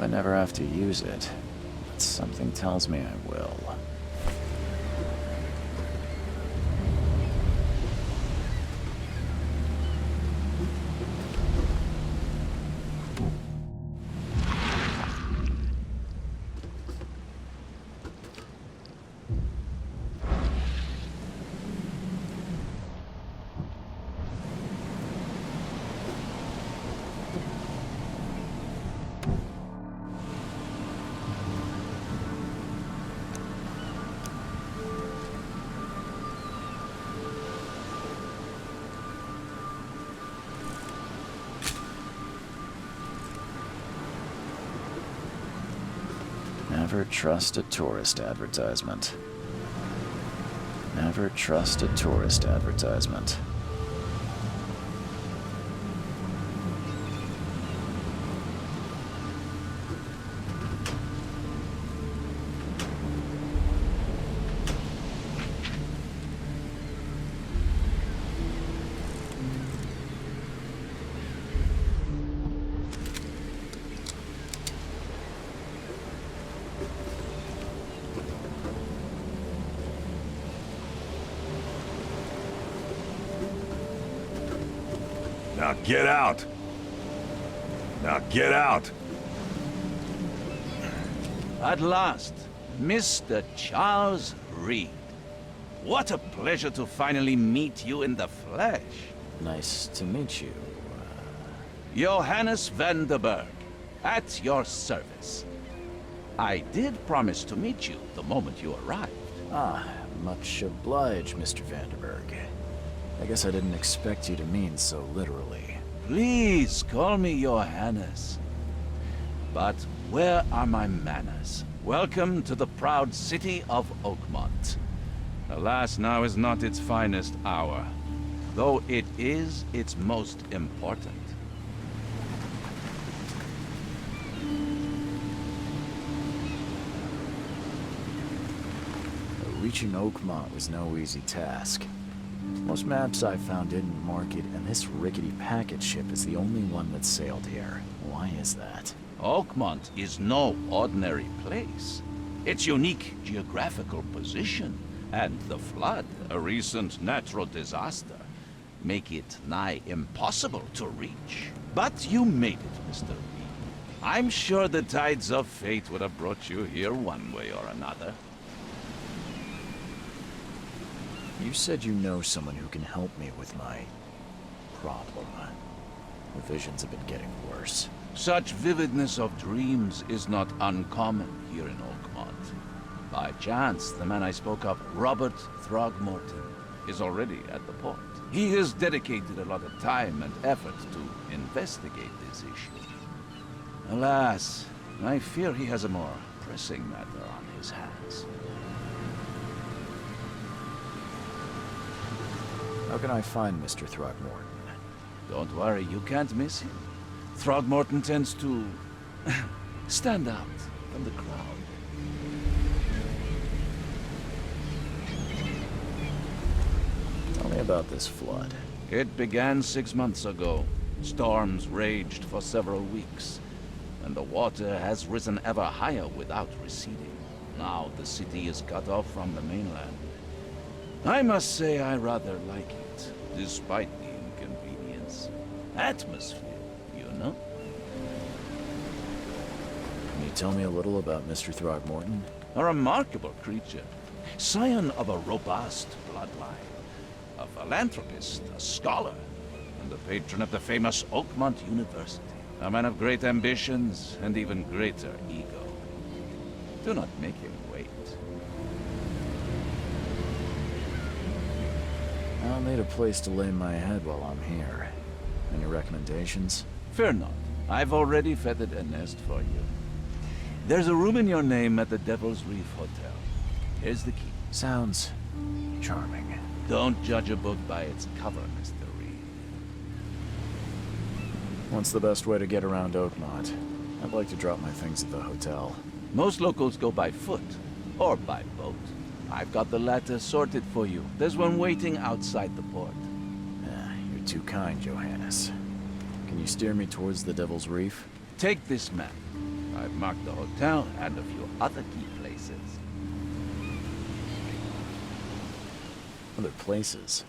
I never have to use it, but something tells me I will. Never trust a tourist advertisement. Never trust a tourist advertisement. Now get out! Now get out! At last, Mr. Charles Reed. What a pleasure to finally meet you in the flesh. Nice to meet you. Johannes van der Berg, at your service. I did promise to meet you the moment you arrived. Ah, much obliged, Mr. Vanderberg. I guess I didn't expect you to mean so literally. Please call me Johannes. But where are my manners? Welcome to the proud city of Oakmont. Alas, now is not its finest hour, though it is its most important. Reaching Oakmont was no easy task. Most maps I found didn't mark it, and this rickety packet ship is the only one that sailed here. Why is that? Oakmont is no ordinary place. Its unique geographical position and the flood, a recent natural disaster, make it nigh impossible to reach. But you made it, Mr. Reed. I'm sure the tides of fate would have brought you here one way or another. You said you know someone who can help me with my problem. The visions have been getting worse. Such vividness of dreams is not uncommon here in Oakmont. By chance, the man I spoke of, Robert Throgmorton, is already at the port. He has dedicated a lot of time and effort to investigate this issue. Alas, I fear he has a more pressing matter on his hands. How can I find Mr. Throgmorton? Don't worry, you can't miss him. Throgmorton tends to stand out from the crowd. Tell me about this flood. It began 6 months ago. Storms raged for several weeks, and the water has risen ever higher without receding. Now the city is cut off from the mainland. I must say I rather like it, despite the inconvenience. Atmosphere, you know? Can you tell me a little about Mr. Throgmorton? A remarkable creature, scion of a robust bloodline, a philanthropist, a scholar, and the patron of the famous Oakmont University. A man of great ambitions and even greater ego. Do not make him wait. I'll need a place to lay my head while I'm here. Any recommendations? Fear not. I've already feathered a nest for you. There's a room in your name at the Devil's Reef Hotel. Here's the key. Sounds charming. Don't judge a book by its cover, Mr. Reed. What's the best way to get around Oakmont? I'd like to drop my things at the hotel. Most locals go by foot, or by boat. I've got the latter sorted for you. There's one waiting outside the port. You're too kind, Johannes. Can you steer me towards the Devil's Reef? Take this map. I've marked the hotel and a few other key places. Other places?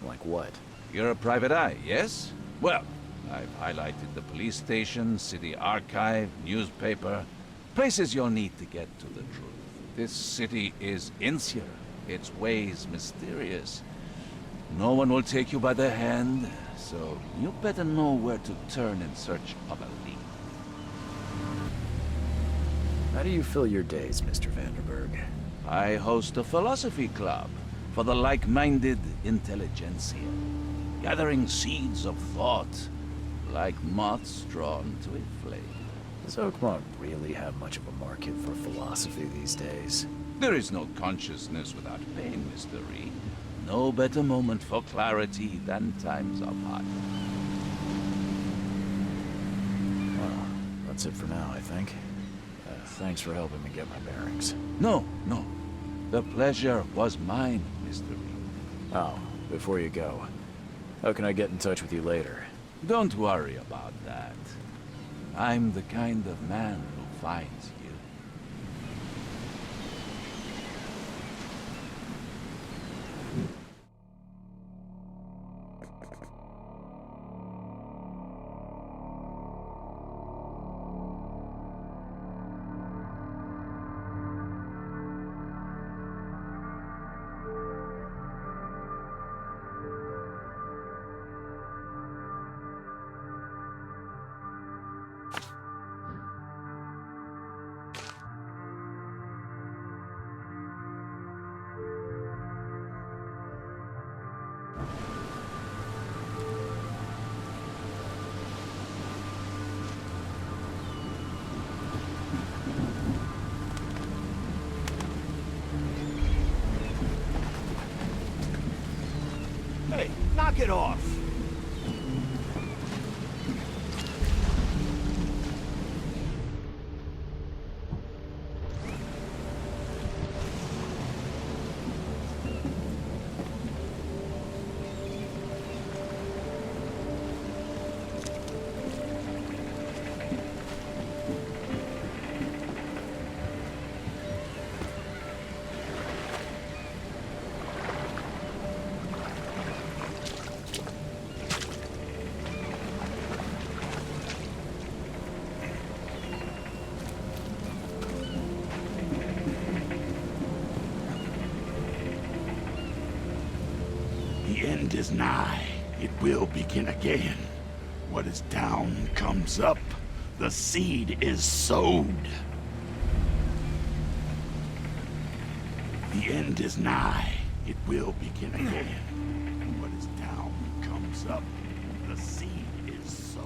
Like what? You're a private eye, yes? Well, I've highlighted the police station, city archive, newspaper, places you'll need to get to the truth. This city is insular, its ways mysterious. No one will take you by the hand, so you better know where to turn in search of a lead. How do you fill your days, Mr. Vanderberg? I host a philosophy club for the like-minded intelligentsia, gathering seeds of thought, like moths drawn to a flame. Does Oakmont really have much of a market for philosophy these days? There is no consciousness without pain, Mr. Reed. No better moment for clarity than times of hard. Well, that's it for now, I think. Thanks for helping me get my bearings. No. The pleasure was mine, Mr. Reed. Oh, before you go, how can I get in touch with you later? Don't worry about that. I'm the kind of man who finds you. Hey, knock it off! The end is nigh. It will begin again. What is down comes up. The seed is sowed. The end is nigh. It will begin again. What is down comes up. The seed is sowed.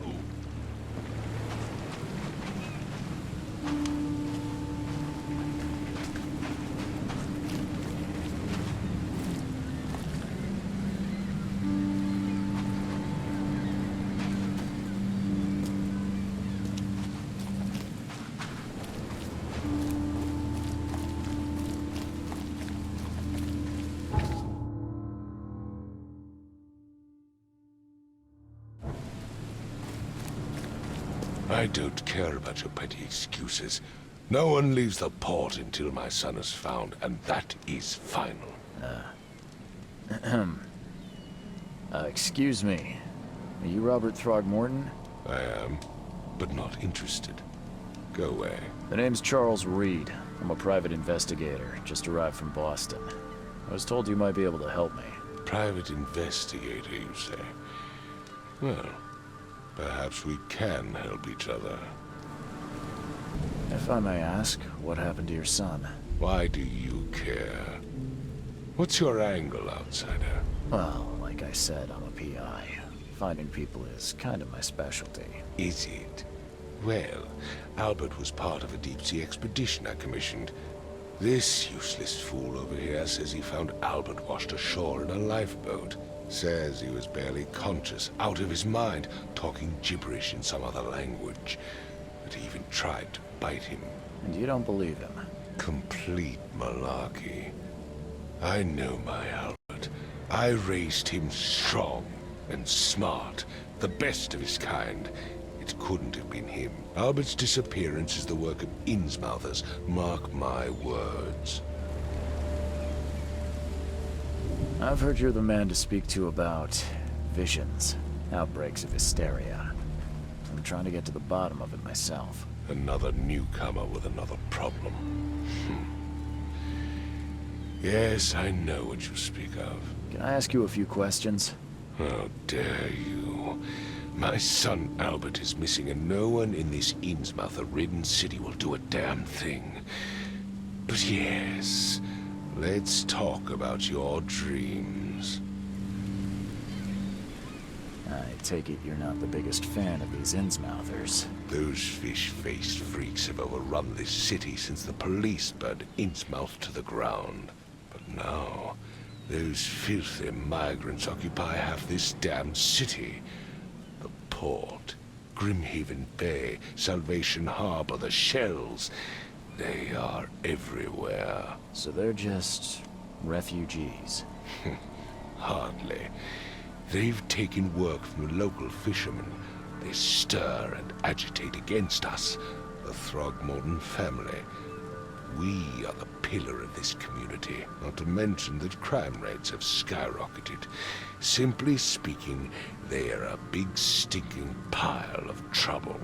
I don't care about your petty excuses. No one leaves the port until my son is found, and that is final. Excuse me. Are you Robert Throgmorton? I am, but not interested. Go away. The name's Charles Reed. I'm a private investigator, just arrived from Boston. I was told you might be able to help me. Private investigator, you say? Well, perhaps we can help each other. If I may ask, what happened to your son? Why do you care? What's your angle, outsider? Well, like I said, I'm a PI. Finding people is kind of my specialty. Is it? Well, Albert was part of a deep-sea expedition I commissioned. This useless fool over here says he found Albert washed ashore in a lifeboat. Says he was barely conscious, out of his mind, talking gibberish in some other language. But he even tried to bite him. And you don't believe him? Complete malarkey. I know my Albert. I raised him strong and smart, the best of his kind. It It couldn't have been him. Albert's disappearance is the work of Innsmouthers. Mark my words. I've heard you're the man to speak to about visions, outbreaks of hysteria. I'm trying to get to the bottom of it myself. Another newcomer with another problem. Yes, I know what you speak of. Can I ask you a few questions? How dare you? My son Albert is missing, and no one in this Innsmouth-ridden city will do a damn thing. But yes, let's talk about your dreams. I take it you're not the biggest fan of these Innsmouthers. Those fish-faced freaks have overrun this city since the police burned Innsmouth to the ground. But now, those filthy migrants occupy half this damn city. The port, Grimhaven Bay, Salvation Harbor, the shells. They are everywhere. So they're just refugees. Hardly. They've taken work from the local fishermen. They stir and agitate against us, the Throgmorton family. We are the pillar of this community, not to mention that crime rates have skyrocketed. Simply speaking, they are a big stinking pile of trouble.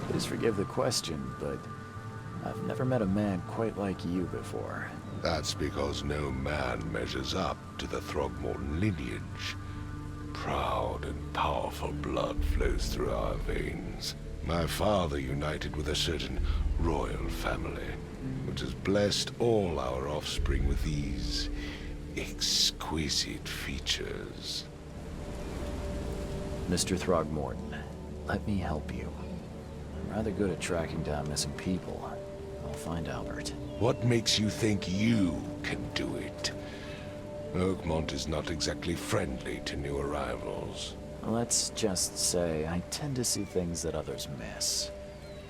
Please forgive the question, but I've never met a man quite like you before. That's because no man measures up to the Throgmorton lineage. Proud and powerful blood flows through our veins. My father united with a certain royal family, which has blessed all our offspring with these exquisite features. Mr. Throgmorton, let me help you. I'm rather good at tracking down missing people. I'll find Albert. What makes you think you can do it? Oakmont is not exactly friendly to new arrivals. Let's just say I tend to see things that others miss.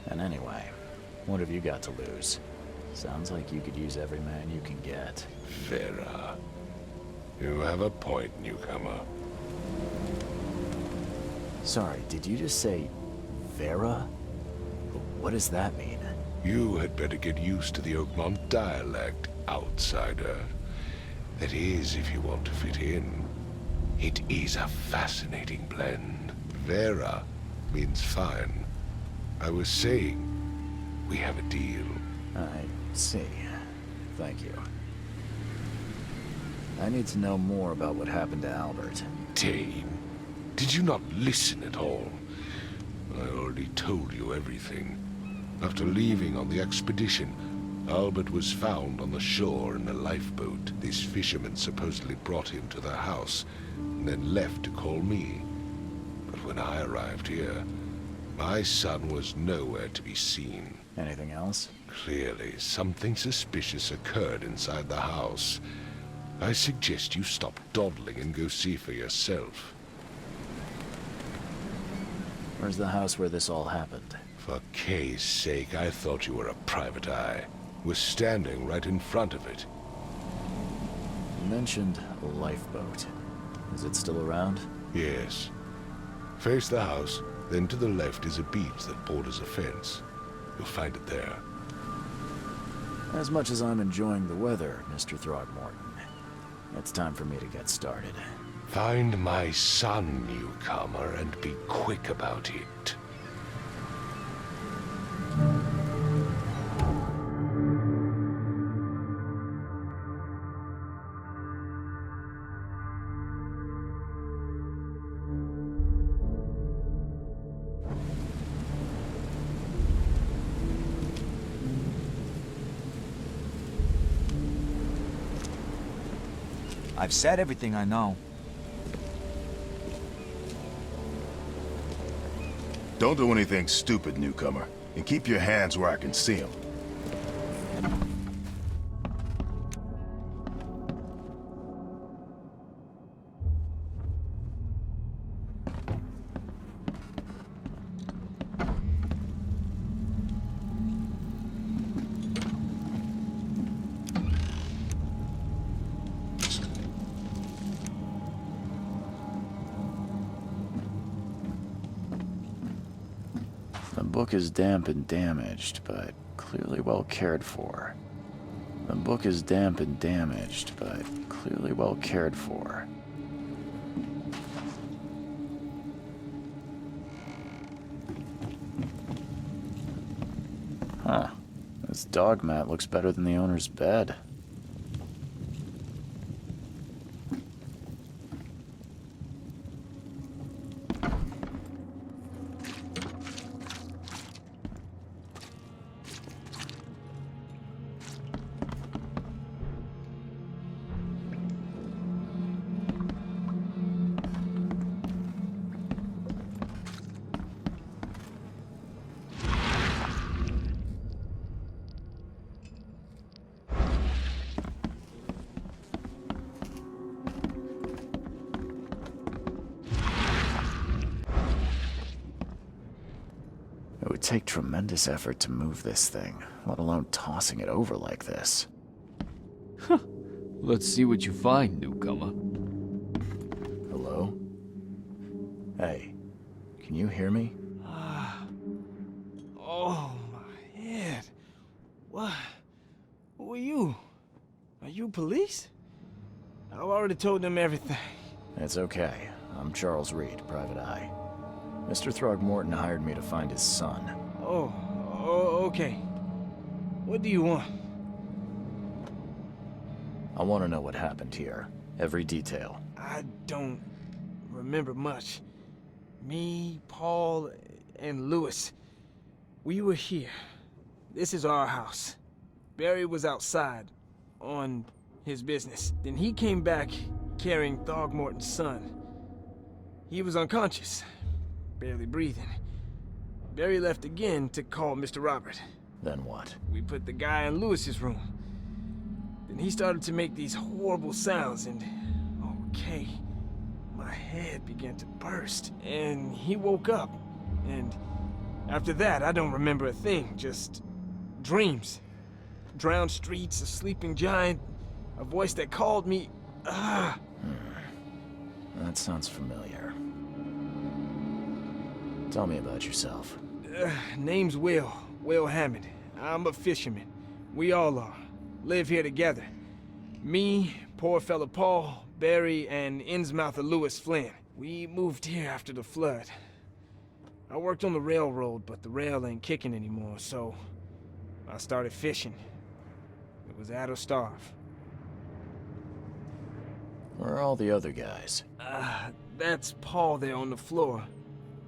And anyway, what have you got to lose? Sounds like you could use every man you can get. Vera. You have a point, newcomer. Sorry, did you just say Vera? What does that mean? You had better get used to the Oakmont dialect, outsider. That is, if you want to fit in. It is a fascinating blend. Vera means fine. I was saying, we have a deal. I see. Thank you. I need to know more about what happened to Albert. Dane, did you not listen at all? I already told you everything. After leaving on the expedition, Albert was found on the shore in a lifeboat. This fisherman supposedly brought him to the house, and then left to call me. But when I arrived here, my son was nowhere to be seen. Anything else? Clearly, something suspicious occurred inside the house. I suggest you stop dawdling and go see for yourself. Where's the house where this all happened? For Kay's sake, I thought you were a private eye. We're standing right in front of it. You mentioned a lifeboat. Is it still around? Yes. Face the house, then to the left is a beach that borders a fence. You'll find it there. As much as I'm enjoying the weather, Mr. Throgmorton, it's time for me to get started. Find my son, newcomer, and be quick about it. I've said everything I know. Don't do anything stupid, newcomer. And keep your hands where I can see them. book is damp and damaged, but clearly well cared for. The book is damp and damaged, but clearly well cared for. Huh. This dog mat looks better than the owner's bed. It would take tremendous effort to move this thing, let alone tossing it over like this. Let's see what you find, newcomer. Hello? Hey, can you hear me? Oh, my head. What? Who are you? Are you police? I've already told them everything. It's okay. I'm Charles Reed, Private Eye. Mr. Throgmorton hired me to find his son. Oh, okay. What do you want? I want to know what happened here. Every detail. I don't remember much. Me, Paul, and Lewis. We were here. This is our house. Barry was outside on his business. Then he came back carrying Throgmorton's son. He was unconscious, barely breathing. Barry left again to call Mr. Robert. Then what? We put the guy in Lewis's room. Then he started to make these horrible sounds and... okay. My head began to burst, and he woke up. And after that, I don't remember a thing, just dreams. Drowned streets, a sleeping giant, a voice that called me. That sounds familiar. Tell me about yourself. Name's Will Hammond. I'm a fisherman. We all are. Live here together. Me, poor fella Paul, Barry, and Innsmouth Lewis Flynn. We moved here after the flood. I worked on the railroad, but the rail ain't kicking anymore, so I started fishing. It was at or starve. Where are all the other guys? That's Paul there on the floor.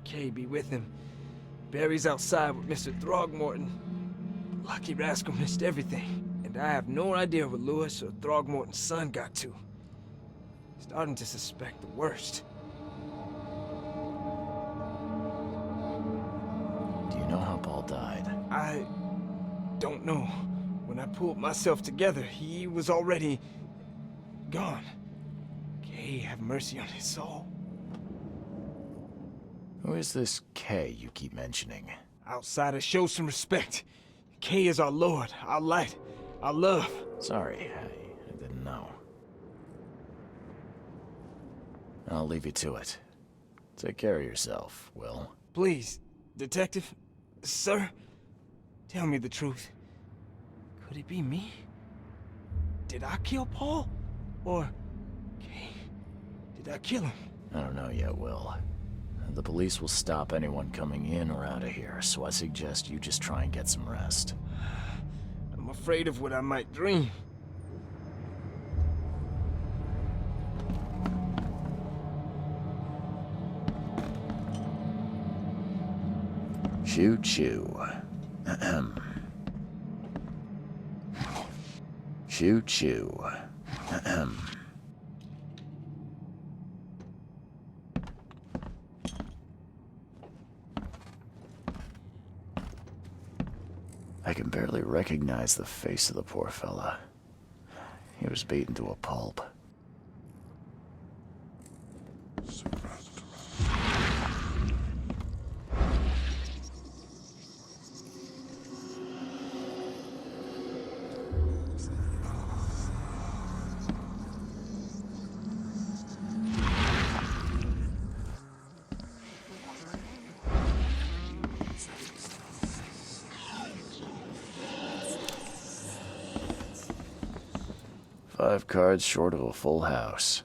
Kay be with him. Barry's outside with Mr. Throgmorton. Lucky rascal missed everything. And I have no idea what Lewis or Throgmorton's son got to. Starting to suspect the worst. Do you know how Paul died? I don't know. When I pulled myself together, he was already gone. Kay have mercy on his soul. Who is this K you keep mentioning? Outsiders, show some respect. Kay is our lord, our light, our love. Sorry, I didn't know. I'll leave you to it. Take care of yourself, Will. Please, detective, sir, tell me the truth. Could it be me? Did I kill Paul? Or, Kay, did I kill him? I don't know yet, Will. The police will stop anyone coming in or out of here, so I suggest you just try and get some rest. I'm afraid of what I might dream. Choo-choo. Ahem. Choo-choo. Ahem. I can barely recognize the face of the poor fella. He was beaten to a pulp. 5 cards short of a full house.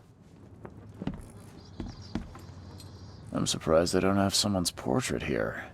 I'm surprised they don't have someone's portrait here.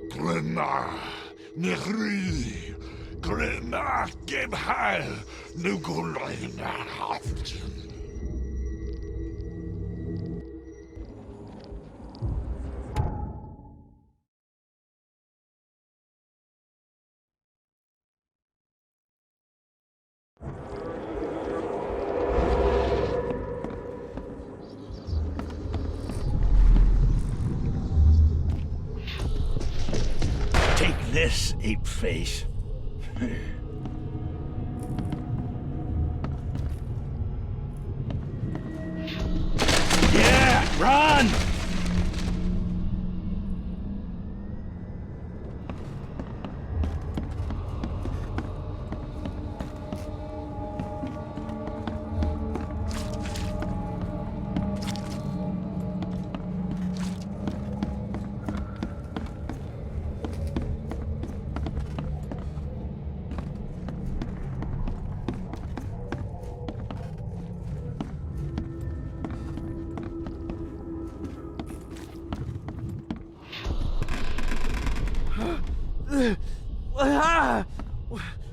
Glenna, Nehri, Glenna, Gebhal, Nugulina, Hafton. Take this, ape face. Yeah, run!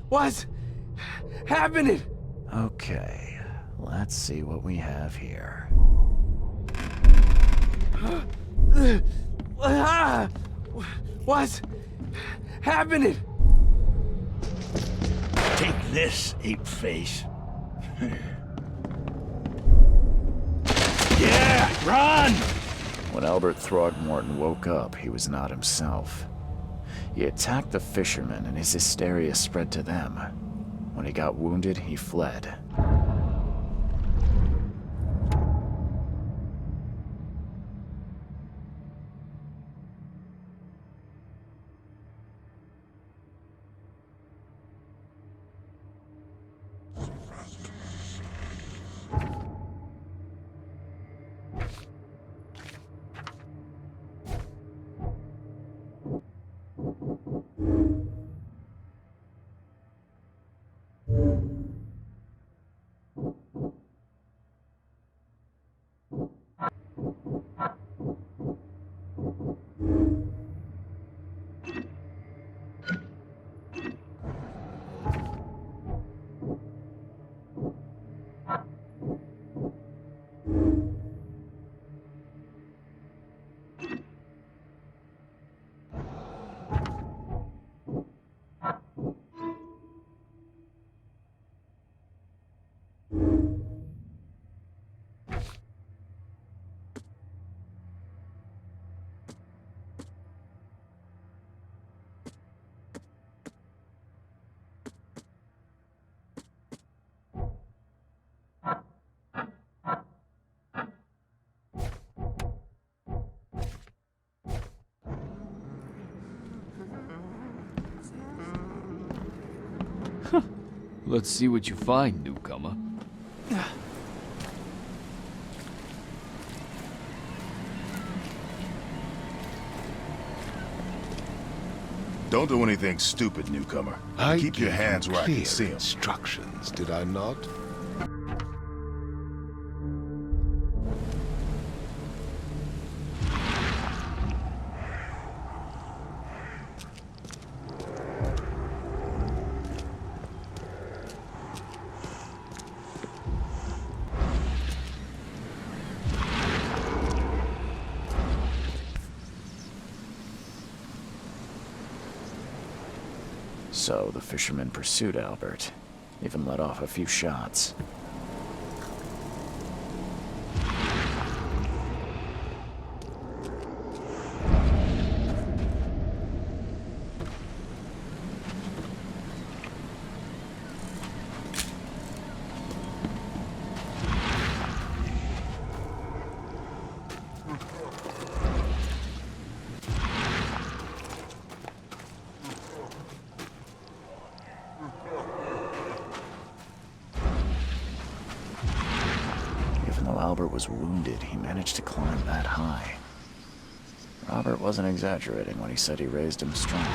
What's happening? Okay, let's see what we have here. What's happening? Take this, ape face. Yeah, run! When Albert Throgmorton woke up, he was not himself. He attacked the fishermen, and his hysteria spread to them. When he got wounded, he fled. Let's see what you find, newcomer. Don't do anything stupid, newcomer. I Keep your gave you hands where I can clear see them. instructions, did I not? So the fishermen pursued Albert, even let off a few shots. was wounded, he managed to climb that high. Robert wasn't exaggerating when he said he raised him strong.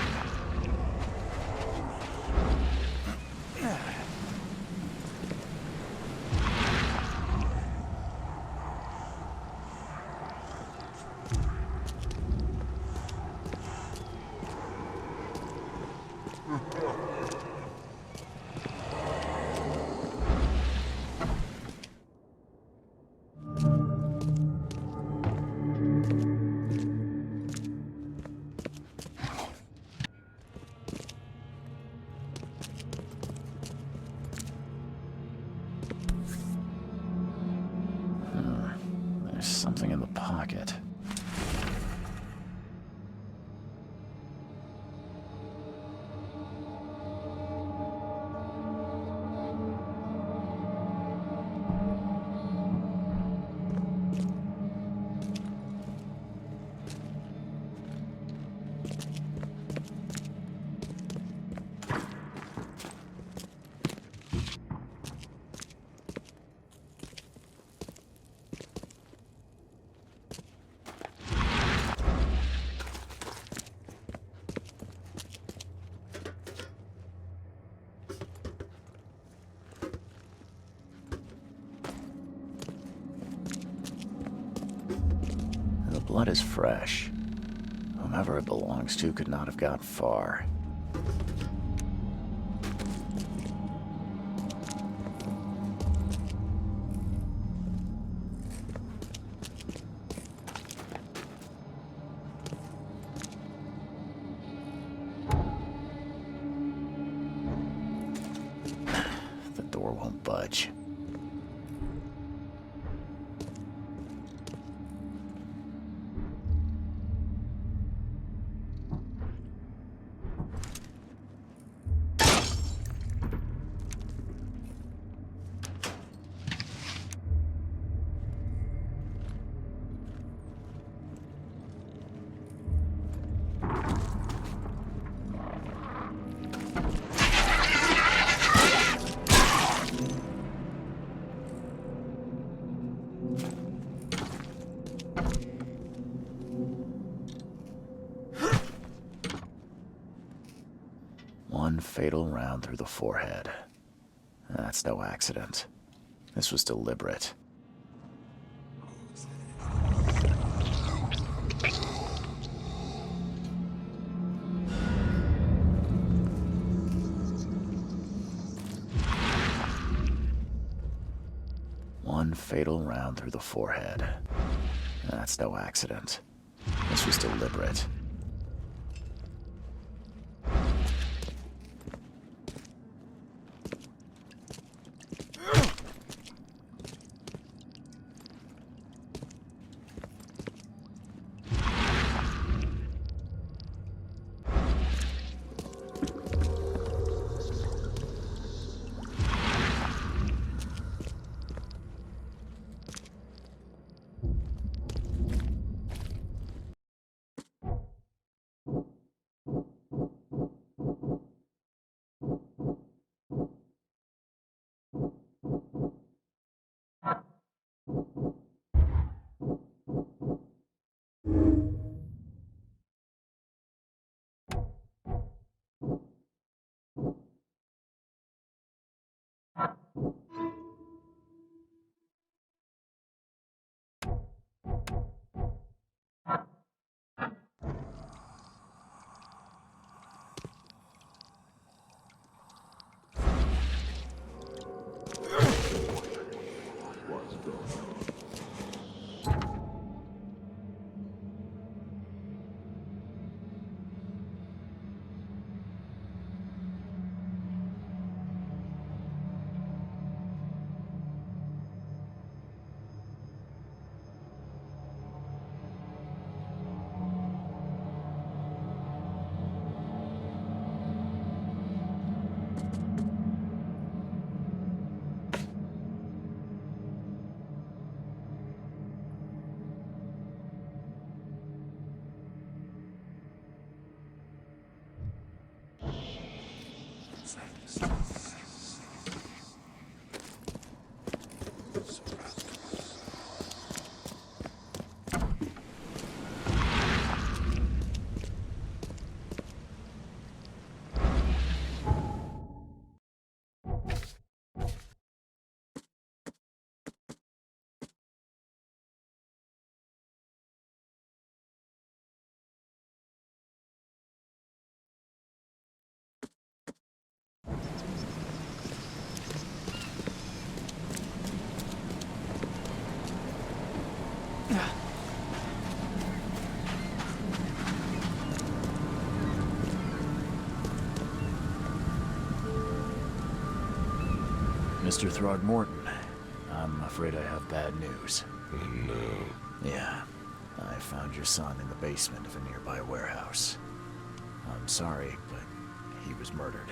There's something in the pocket. The blood is fresh. Whomever it belongs to could not have got far. The door won't budge. One fatal round through the forehead. That's no accident. This was deliberate. One fatal round through the forehead. That's no accident. This was deliberate. Mr. Throgmorton, I'm afraid I have bad news. Oh, no. Yeah, I found your son in the basement of a nearby warehouse. I'm sorry, but he was murdered.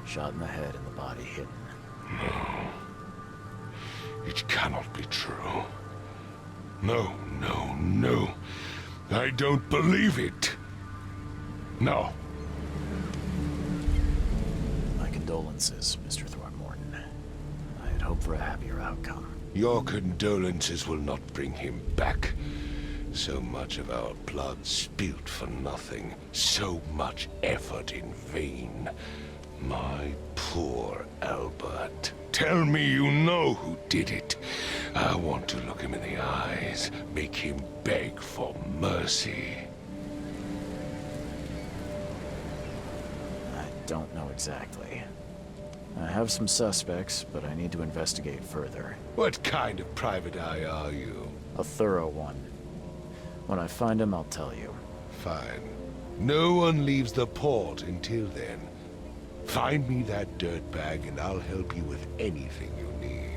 Shot in the head and the body hidden. No. It cannot be true. No, no, no. I don't believe it. No. My condolences, Mr. Throgmorton. I had hoped for a happier outcome. Your condolences will not bring him back. So much of our blood spilt for nothing. So much effort in vain. My poor Albert. Tell me you know who did it. I want to look him in the eyes, make him beg for mercy. I don't know exactly. I have some suspects, but I need to investigate further. What kind of private eye are you? A thorough one. When I find him, I'll tell you. Fine. No one leaves the port until then. Find me that dirtbag and I'll help you with anything you need.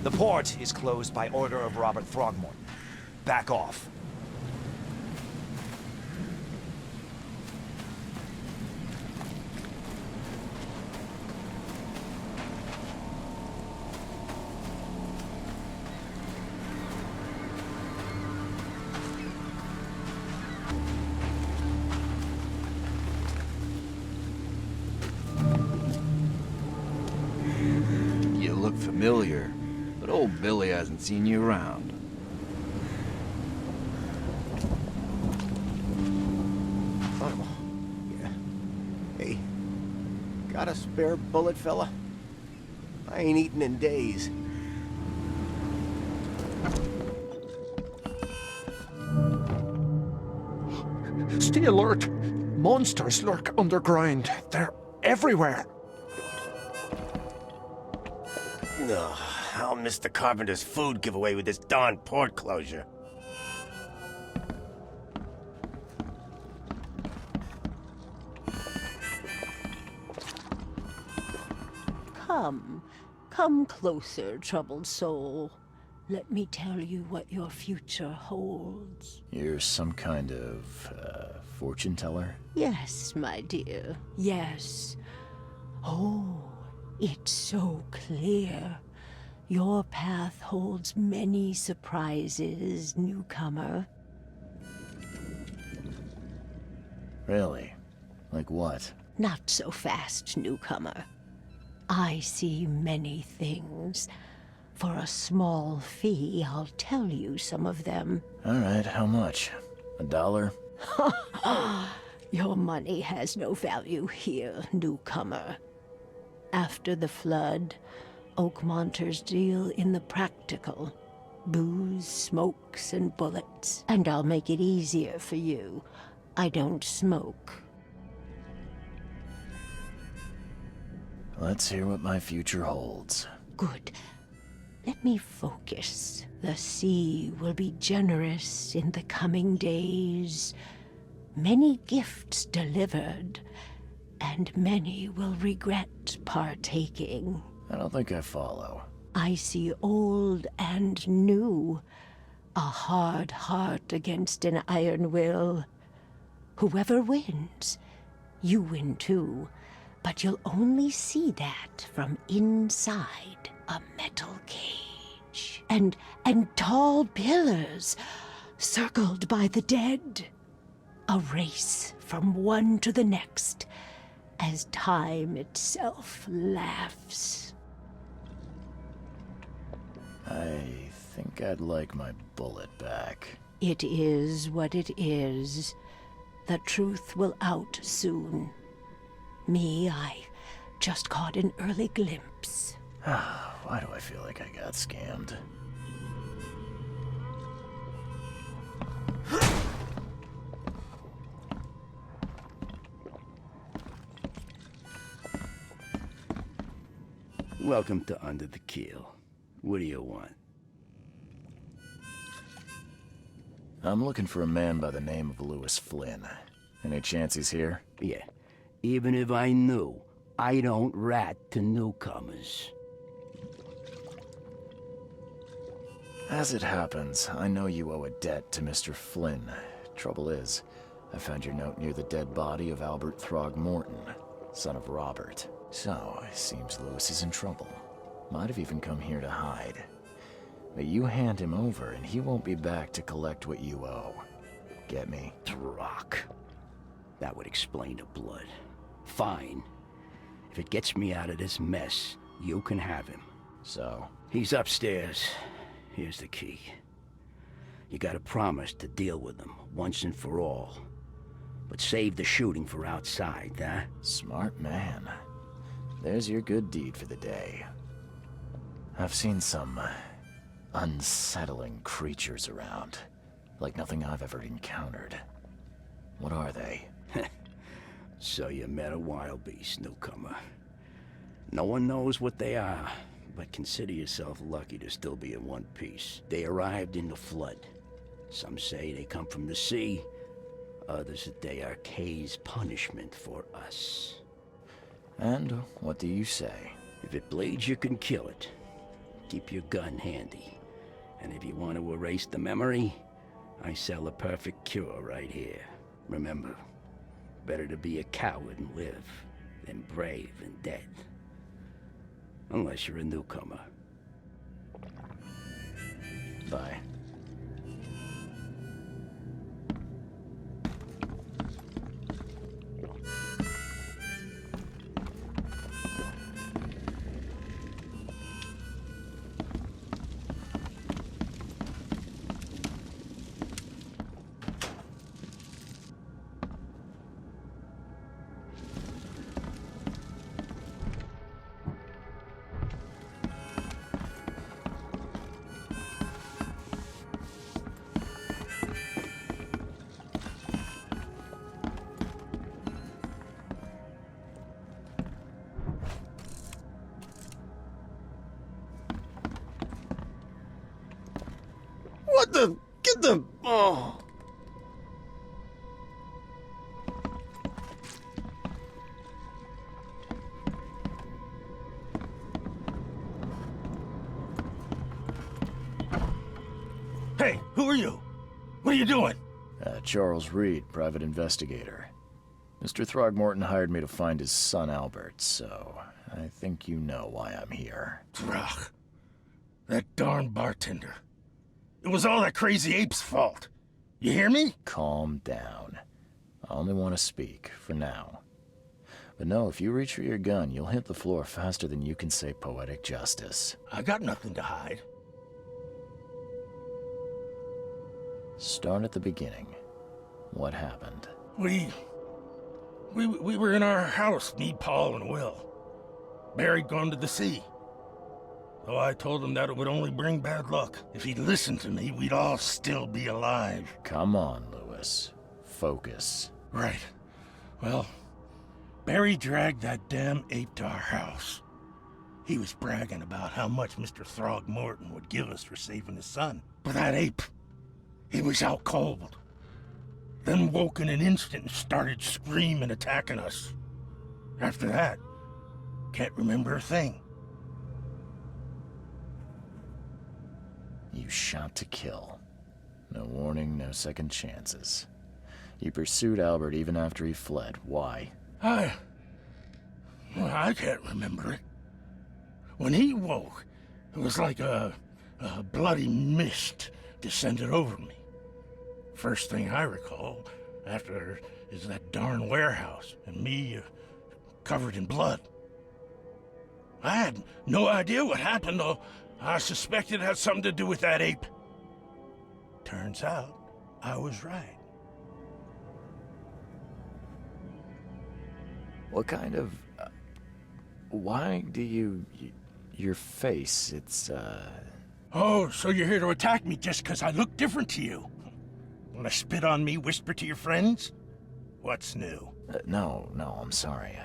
The port is closed by order of Robert Throgmorton. Back off. You look familiar, but old Billy hasn't seen you around. Oh, yeah. Hey, got a spare bullet, fella? I ain't eaten in days. Stay alert! Monsters lurk underground. They're everywhere. Ugh, I'll miss the carpenter's food giveaway with this darn port closure. Come closer, troubled soul. Let me tell you what your future holds. You're some kind of, fortune teller? Yes, my dear, yes. Oh, it's so clear. Your path holds many surprises, newcomer. Really? Like what? Not so fast, newcomer. I see many things. For a small fee, I'll tell you some of them. All right, how much? $1? Your money has no value here, newcomer. After the flood, Oakmonters deal in the practical. Booze, smokes, and bullets. And I'll make it easier for you. I don't smoke. Let's hear what my future holds. Good. Let me focus. The sea will be generous in the coming days. Many gifts delivered, and many will regret partaking. I don't think I follow. I see old and new. A hard heart against an iron will. Whoever wins, you win too. But you'll only see that from inside a metal cage. And tall pillars, circled by the dead. A race from one to the next. as time itself laughs. I think I'd like my bullet back. It is what it is. The truth will out soon. Me, I just caught an early glimpse. Why do I feel like I got scammed? Welcome to Under the Keel. What do you want? I'm looking for a man by the name of Lewis Flynn. Any chance he's here? Yeah. Even if I knew, I don't rat to newcomers. As it happens, I know you owe a debt to Mr. Flynn. Trouble is, I found your note near the dead body of Albert Throgmorton, son of Robert. So, it seems Lewis is in trouble. Might have even come here to hide. But you hand him over and he won't be back to collect what you owe. Get me? Throg. That would explain the blood. Fine. If it gets me out of this mess, you can have him. So? He's upstairs. Here's the key. You gotta promise to deal with him, once and for all. But save the shooting for outside, huh? Smart man. There's your good deed for the day. I've seen some unsettling creatures around. Like nothing I've ever encountered. What are they? So you met a wild beast, newcomer. No one knows what they are, but consider yourself lucky to still be in one piece. They arrived in the flood. Some say they come from the sea. Others that they are Kay's punishment for us. And what do you say? If it bleeds, you can kill it. Keep your gun handy. And if you want to erase the memory, I sell a perfect cure right here. Remember, better to be a coward and live than brave and dead. Unless you're a newcomer. Bye. What the? Get the... Oh. Hey, who are you? What are you doing? Charles Reed, private investigator. Mr. Throgmorton hired me to find his son Albert, so I think you know why I'm here. Throg. That darn bartender. It was all that crazy ape's fault. You hear me? Calm down. I only want to speak, for now. But no, if you reach for your gun, you'll hit the floor faster than you can say poetic justice. I got nothing to hide. Start at the beginning. What happened? We were in our house, me, Paul, and Will. Barry'd gone to the sea. So I told him that it would only bring bad luck. If he'd listened to me, we'd all still be alive. Come on, Lewis. Focus. Right. Well, Barry dragged that damn ape to our house. He was bragging about how much Mr. Throgmorton would give us for saving his son. But that ape, he was out cold. Then woke in an instant and started screaming, attacking us. After that, can't remember a thing. You shot to kill. No warning, no second chances. You pursued Albert even after he fled. Why? I can't remember it. When he woke, it was like a bloody mist descended over me. First thing I recall after is that darn warehouse and me covered in blood. I had no idea what happened, though. I suspected it had something to do with that ape. Turns out, I was right. What kind of... why do you... your face, it's, Oh, so you're here to attack me just because I look different to you? Wanna spit on me, whisper to your friends? What's new? No, I'm sorry.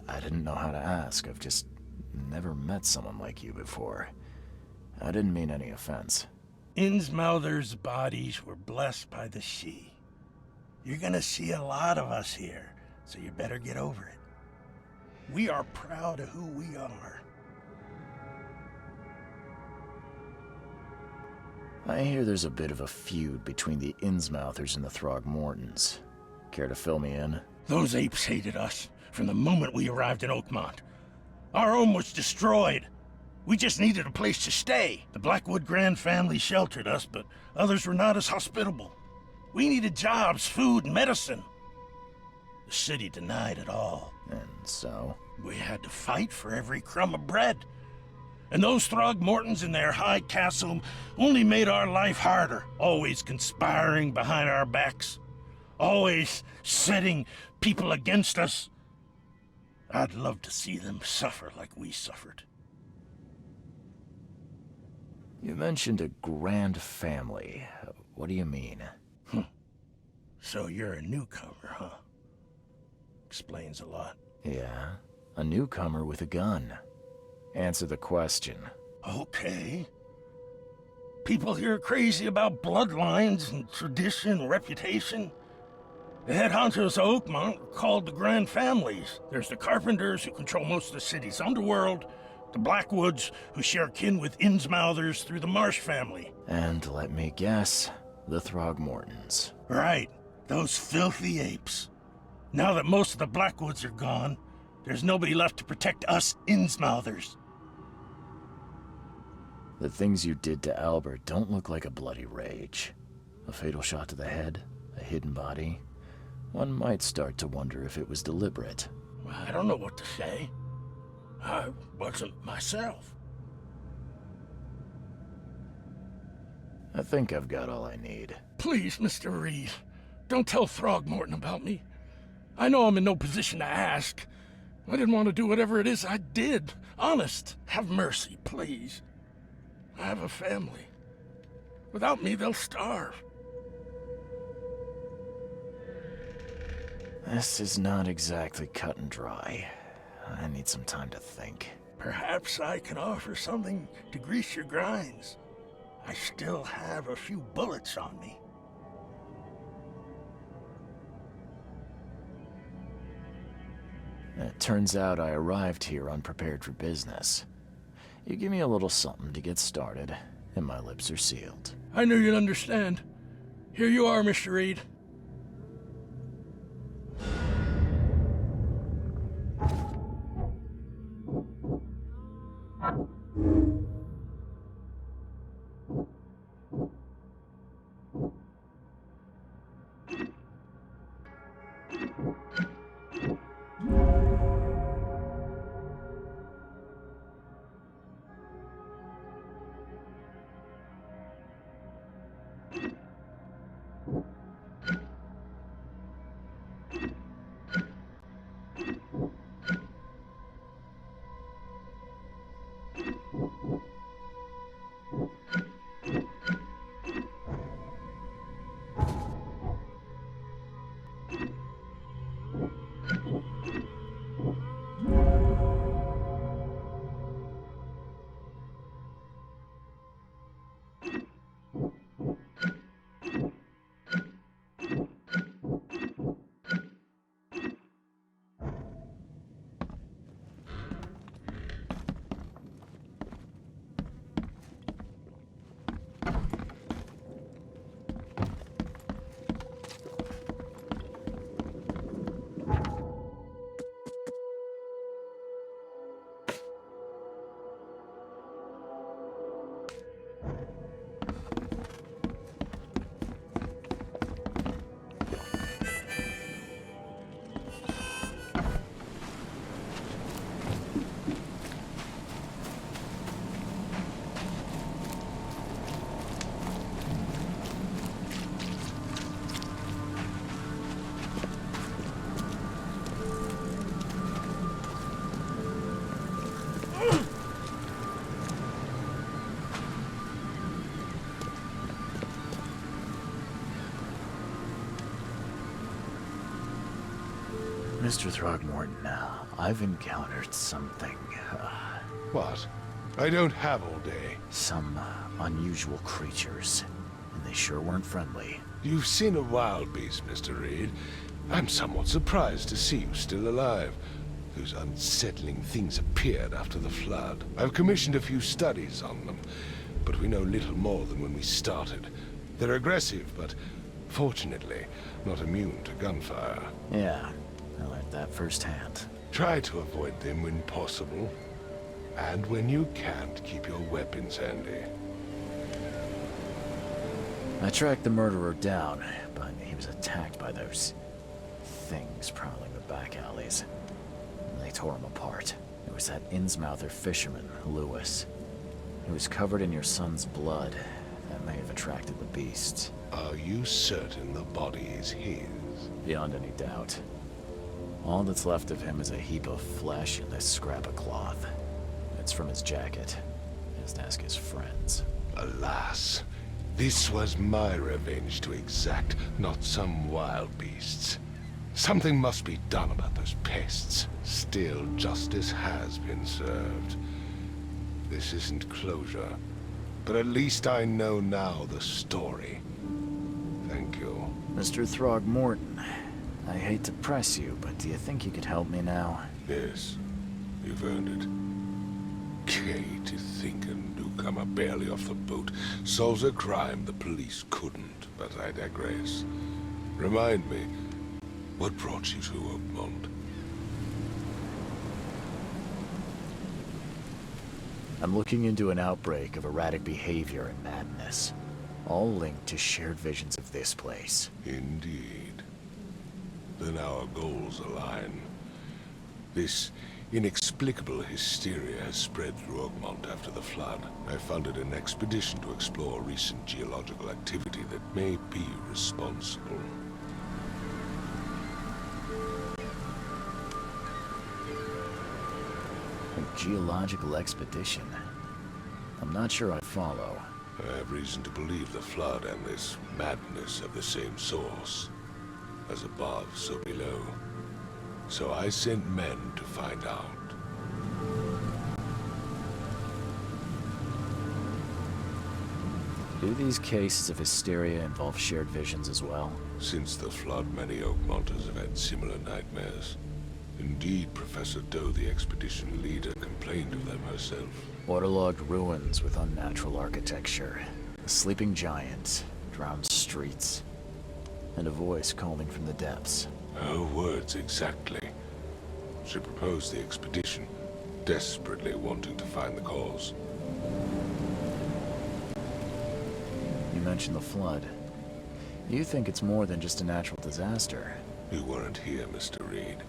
I didn't know how to ask. I've just never met someone like you before. I didn't mean any offense. Innsmouthers' bodies were blessed by the sea. You're gonna see a lot of us here, so you better get over it. We are proud of who we are. I hear there's a bit of a feud between the Innsmouthers and the Throgmortons. Care to fill me in? Those apes hated us from the moment we arrived in Oakmont. Our home was destroyed. We just needed a place to stay. The Blackwood Grand family sheltered us, but others were not as hospitable. We needed jobs, food, and medicine. The city denied it all. And so? We had to fight for every crumb of bread. And those Throgmortons in their high castle only made our life harder, always conspiring behind our backs, always setting people against us. I'd love to see them suffer like we suffered. You mentioned a grand family. What do you mean? So you're a newcomer, huh? Explains a lot. Yeah, a newcomer with a gun. Answer the question. Okay. People here are crazy about bloodlines and tradition and reputation. The head honchos of Oakmont are called the Grand Families. There's the Carpenters, who control most of the city's underworld, the Blackwoods, who share kin with Innsmouthers through the Marsh family. And let me guess, the Throgmortons. Right, those filthy apes. Now that most of the Blackwoods are gone, there's nobody left to protect us Innsmouthers. The things you did to Albert don't look like a bloody rage. A fatal shot to the head, a hidden body. One might start to wonder if it was deliberate. I don't know what to say. I wasn't myself. I think I've got all I need. Please, Mr. Reed, don't tell Throgmorton about me. I know I'm in no position to ask. I didn't want to do whatever it is I did. Honest, have mercy, please. I have a family. Without me, they'll starve. This is not exactly cut and dry. I need some time to think. Perhaps I can offer something to grease your grinds. I still have a few bullets on me. It turns out I arrived here unprepared for business. You give me a little something to get started, and my lips are sealed. I knew you'd understand. Here you are, Mr. Reed. Mr. Throgmorton, I've encountered something. What? I don't have all day. Some unusual creatures. And they sure weren't friendly. You've seen a wild beast, Mr. Reed. I'm somewhat surprised to see you still alive. Those unsettling things appeared after the flood. I've commissioned a few studies on them, but we know little more than when we started. They're aggressive, but fortunately, not immune to gunfire. Yeah, I learned that firsthand. Try to avoid them when possible. And when you can't, keep your weapons handy. I tracked the murderer down, but he was attacked by those things prowling the back alleys. They tore him apart. It was that Innsmouther fisherman, Lewis. He was covered in your son's blood. That may have attracted the beasts. Are you certain the body is his? Beyond any doubt. All that's left of him is a heap of flesh and this scrap of cloth. It's from his jacket. Just ask his friends. Alas, this was my revenge to exact, not some wild beast's. Something must be done about those pests. Still, justice has been served. This isn't closure, but at least I know now the story. Thank you. Mr. Throgmorton, I hate to press you, but do you think you could help me now? Yes, you've earned it. Gay to think a newcomer barely off the boat solves a crime the police couldn't, but I digress. Remind me, what brought you to Oakmont? I'm looking into an outbreak of erratic behavior and madness, all linked to shared visions of this place. Indeed. Then our goals align. This inexplicable hysteria has spread through Oakmont after the flood. I funded an expedition to explore recent geological activity that may be responsible. A geological expedition? I'm not sure I follow. I have reason to believe the flood and this madness have the same source. As above, so below. So I sent men to find out. Do these cases of hysteria involve shared visions as well? Since the flood, many Oakmonters have had similar nightmares. Indeed, Professor Doe, the expedition leader, complained of them herself. Waterlogged ruins with unnatural architecture. A sleeping giant, drowned streets, and a voice calling from the depths. Her words exactly. She proposed the expedition, desperately wanting to find the cause. You mentioned the flood. You think it's more than just a natural disaster. You weren't here, Mr. Reed.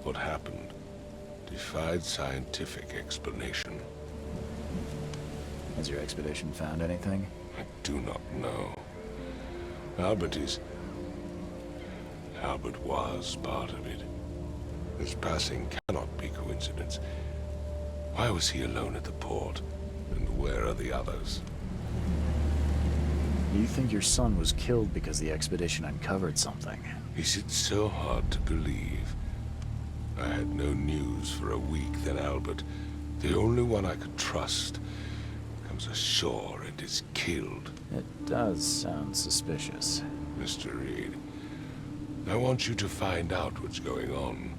What happened defied scientific explanation. Has your expedition found anything? I do not know. Albert was part of it. His passing cannot be coincidence. Why was he alone at the port? And where are the others? You think your son was killed because the expedition uncovered something? Is it so hard to believe? I had no news for a week, then Albert, the only one I could trust, comes ashore and is killed. It does sound suspicious. Mr. Reed, I want you to find out what's going on.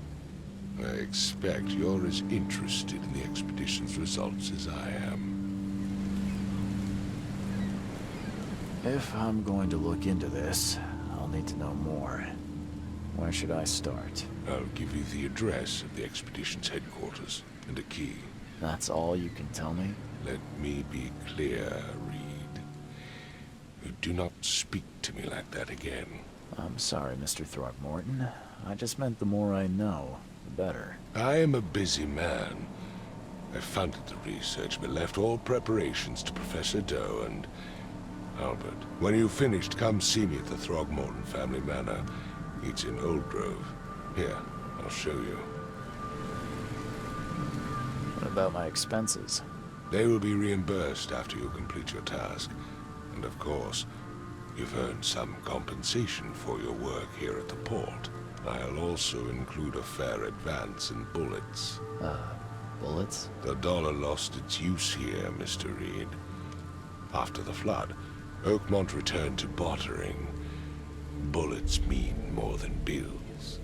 I expect you're as interested in the expedition's results as I am. If I'm going to look into this, I'll need to know more. Where should I start? I'll give you the address of the expedition's headquarters and a key. That's all you can tell me? Let me be clear, Reed. You do not speak to me like that again. I'm sorry, Mr. Throgmorton. I just meant the more I know, the better. I am a busy man. I funded the research, but left all preparations to Professor Doe and Albert. When you've finished, come see me at the Throgmorton family manor. It's in Old Grove. Here, I'll show you. What about my expenses? They will be reimbursed after you complete your task. And of course, you've earned some compensation for your work here at the port. I'll also include a fair advance in bullets. Bullets? The dollar lost its use here, Mr. Reed. After the flood, Oakmont returned to bartering. Bullets mean more than bills.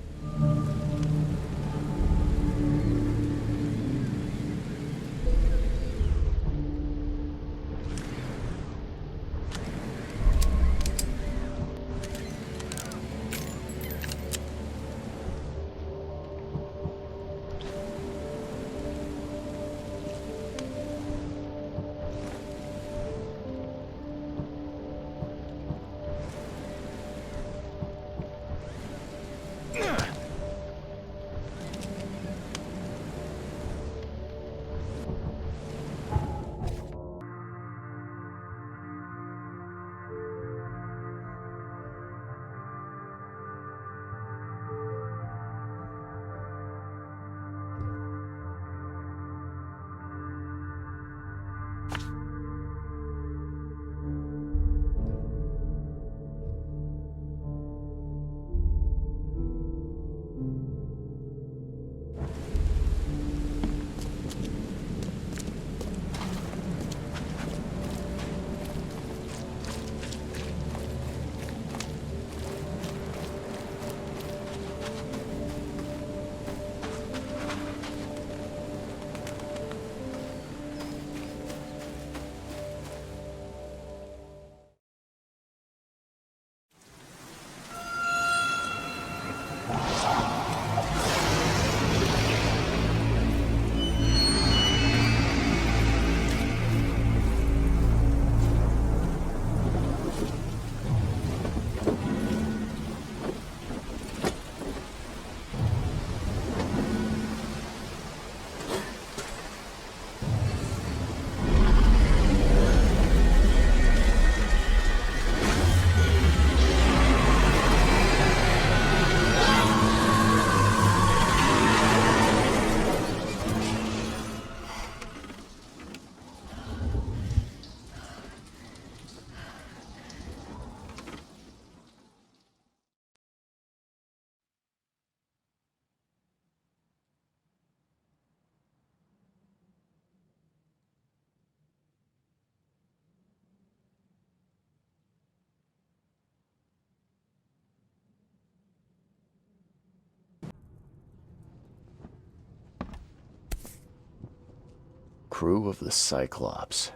Crew of the Cyclops.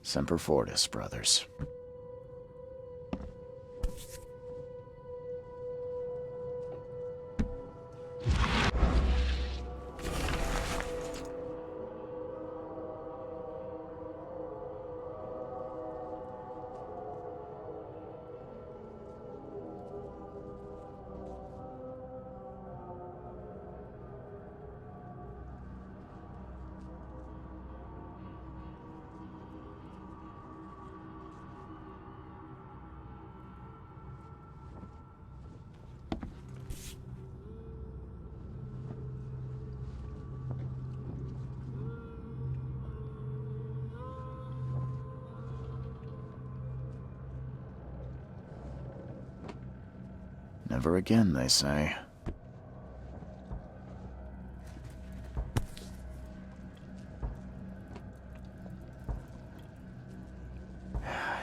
Semper Fortis, brothers. Never again, they say.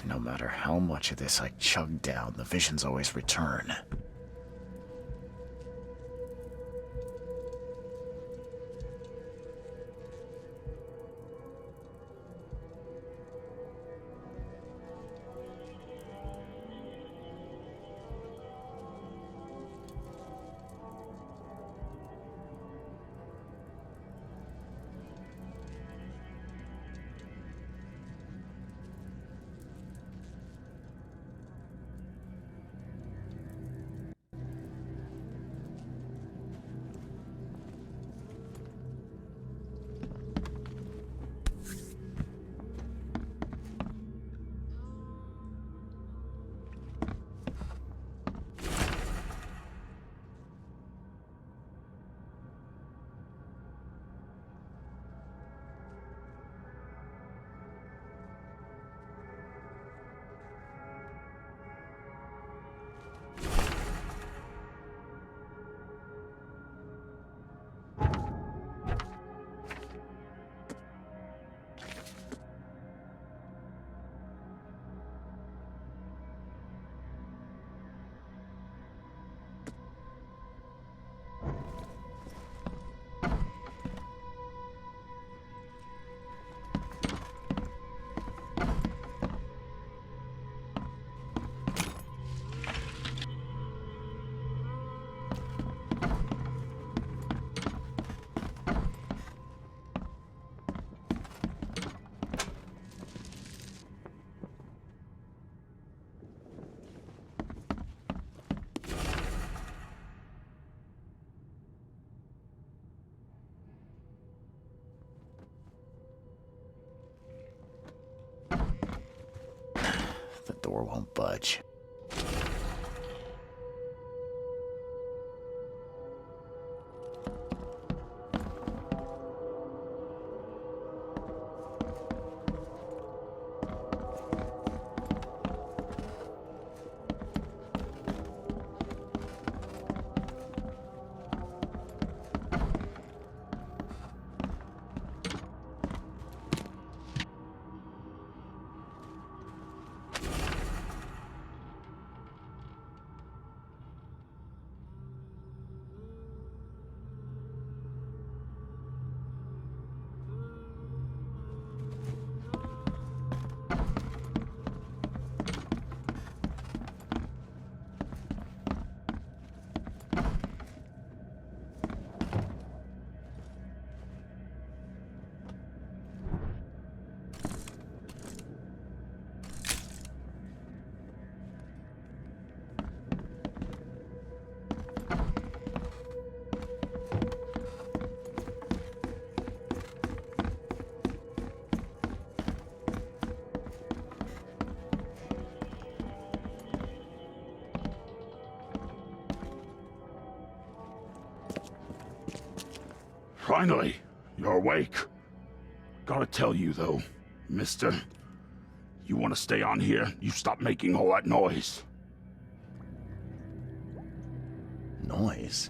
No matter how much of this I chug down, the visions always return. door won't budge. Finally, you're awake. Gotta tell you, though, mister, you want to stay on here, you stop making all that noise. Noise?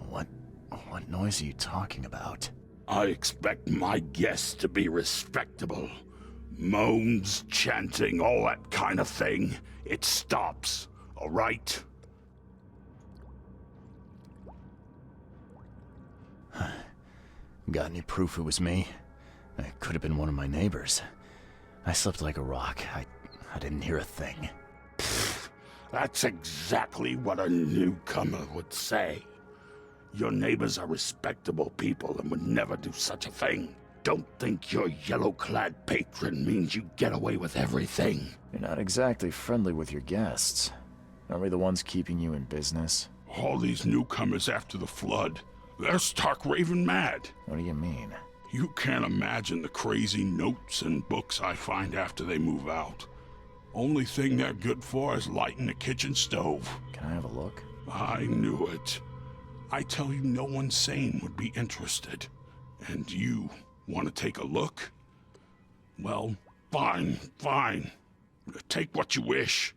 What noise are you talking about? I expect my guests to be respectable. Moans, chanting, all that kind of thing. It stops, all right? Got any proof it was me? It could have been one of my neighbors. I slept like a rock. I didn't hear a thing. That's exactly what a newcomer would say. Your neighbors are respectable people and would never do such a thing. Don't think your yellow-clad patron means you get away with everything. You're not exactly friendly with your guests. Aren't we the ones keeping you in business? All these newcomers after the flood, they're stark raving mad. What do you mean? You can't imagine the crazy notes and books I find after they move out. Only thing they're good for is lighting the kitchen stove. Can I have a look? I knew it. I tell you, no one sane would be interested. And you want to take a look? Well, fine. Take what you wish.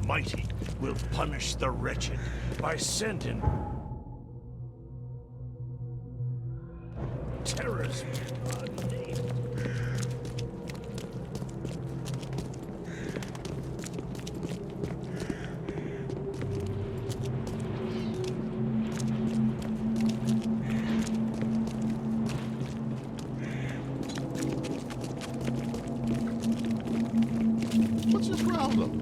Almighty will punish the wretched by sending terrors unnamed. What's this problem?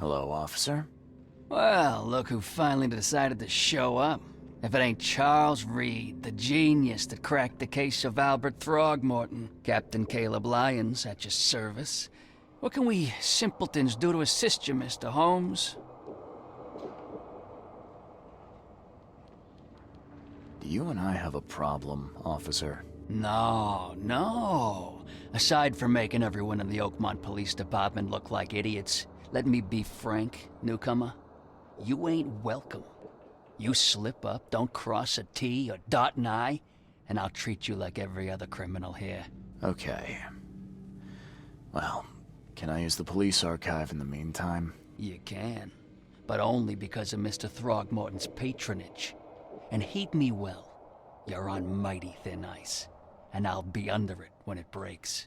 Hello, officer. Well, look who finally decided to show up. If it ain't Charles Reed, the genius that cracked the case of Albert Throgmorton. Captain Caleb Lyons at your service. What can we simpletons do to assist you, Mr. Holmes? Do you and I have a problem, officer? No, no. Aside from making everyone in the Oakmont Police Department look like idiots, let me be frank, newcomer. You ain't welcome. You slip up, don't cross a T or dot an I, and I'll treat you like every other criminal here. Okay. Well, can I use the police archive in the meantime? You can, but only because of Mr. Throgmorton's patronage. And heed me well, you're on mighty thin ice, and I'll be under it when it breaks.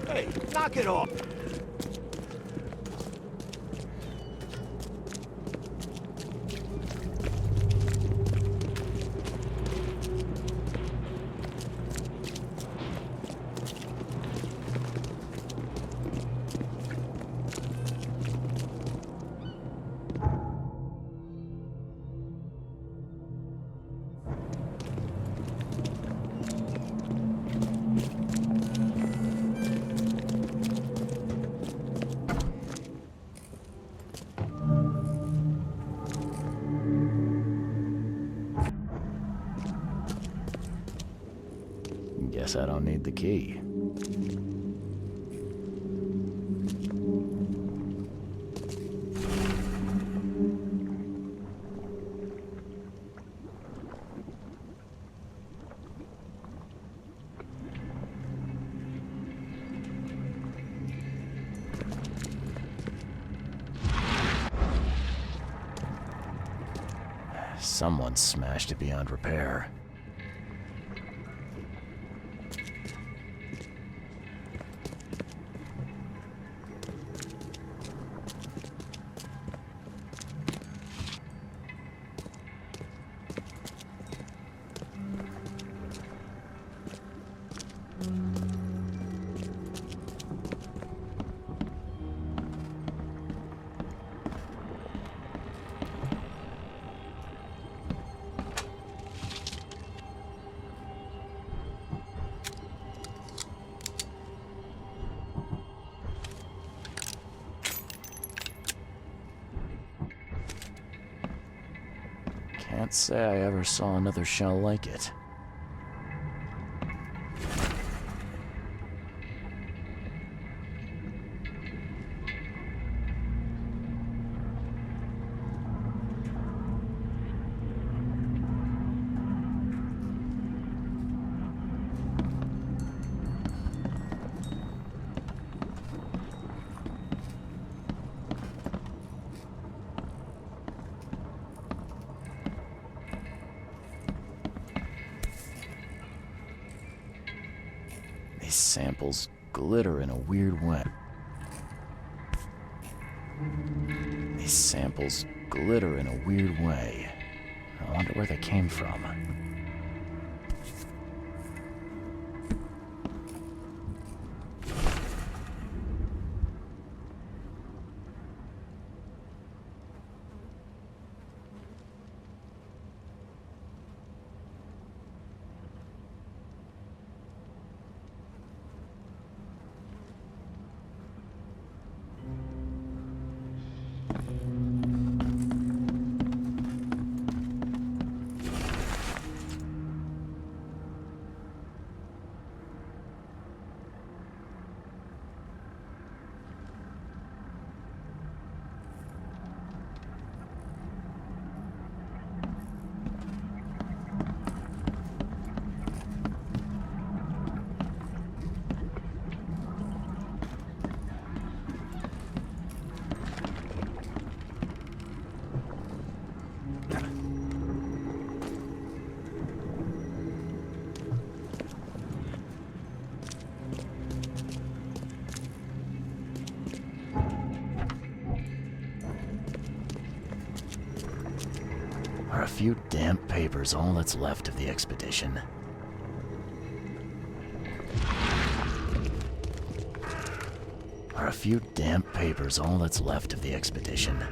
Hey, knock it off! Guess I don't need the key. Someone smashed it beyond repair. Can't say I ever saw another shell like it. These samples glitter in a weird way. These samples glitter in a weird way. I wonder where they came from. Are a few damp papers all that's left of the expedition? Are a few damp papers all that's left of the expedition?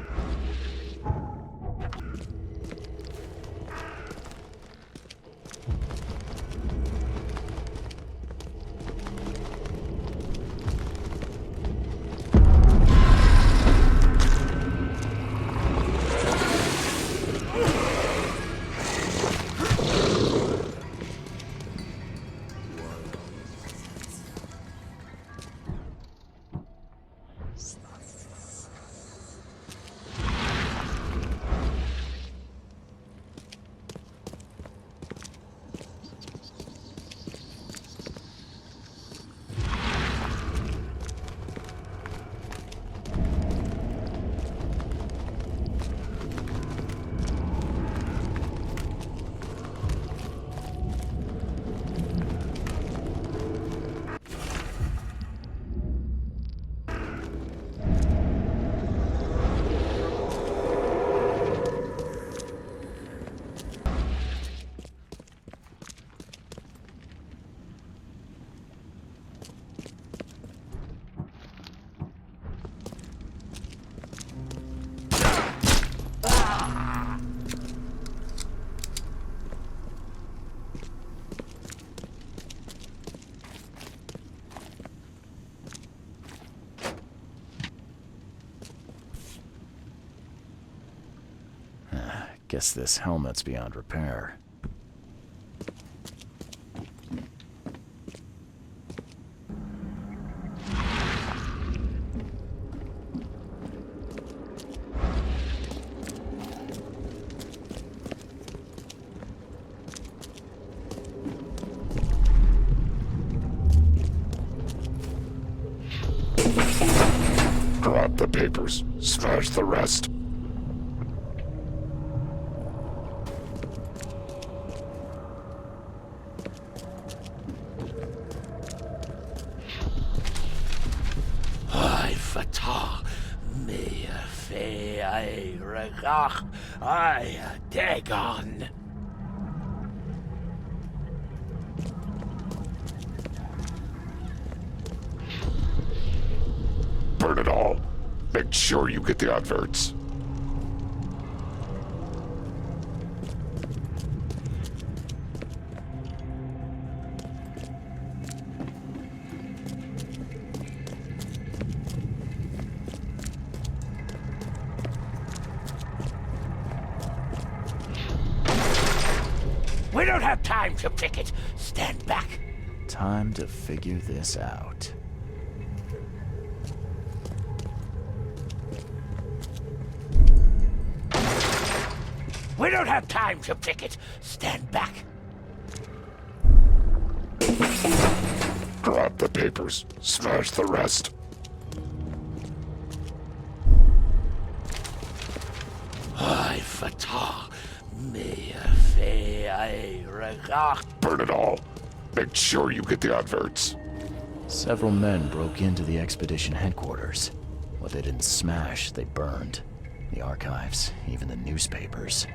Guess this helmet's beyond repair. Grab the papers, smash the rest. Dagon. Burn it all. Make sure you get the adverts. We don't have time to pick it. Stand back. Time to figure this out. We don't have time to pick it. Stand back. Grab the papers. Smash the rest. I fatah. Me fe I regard. Burn it all. Make sure you get the adverts. Several men broke into the expedition headquarters. What they didn't smash, they burned. The archives, even the newspapers.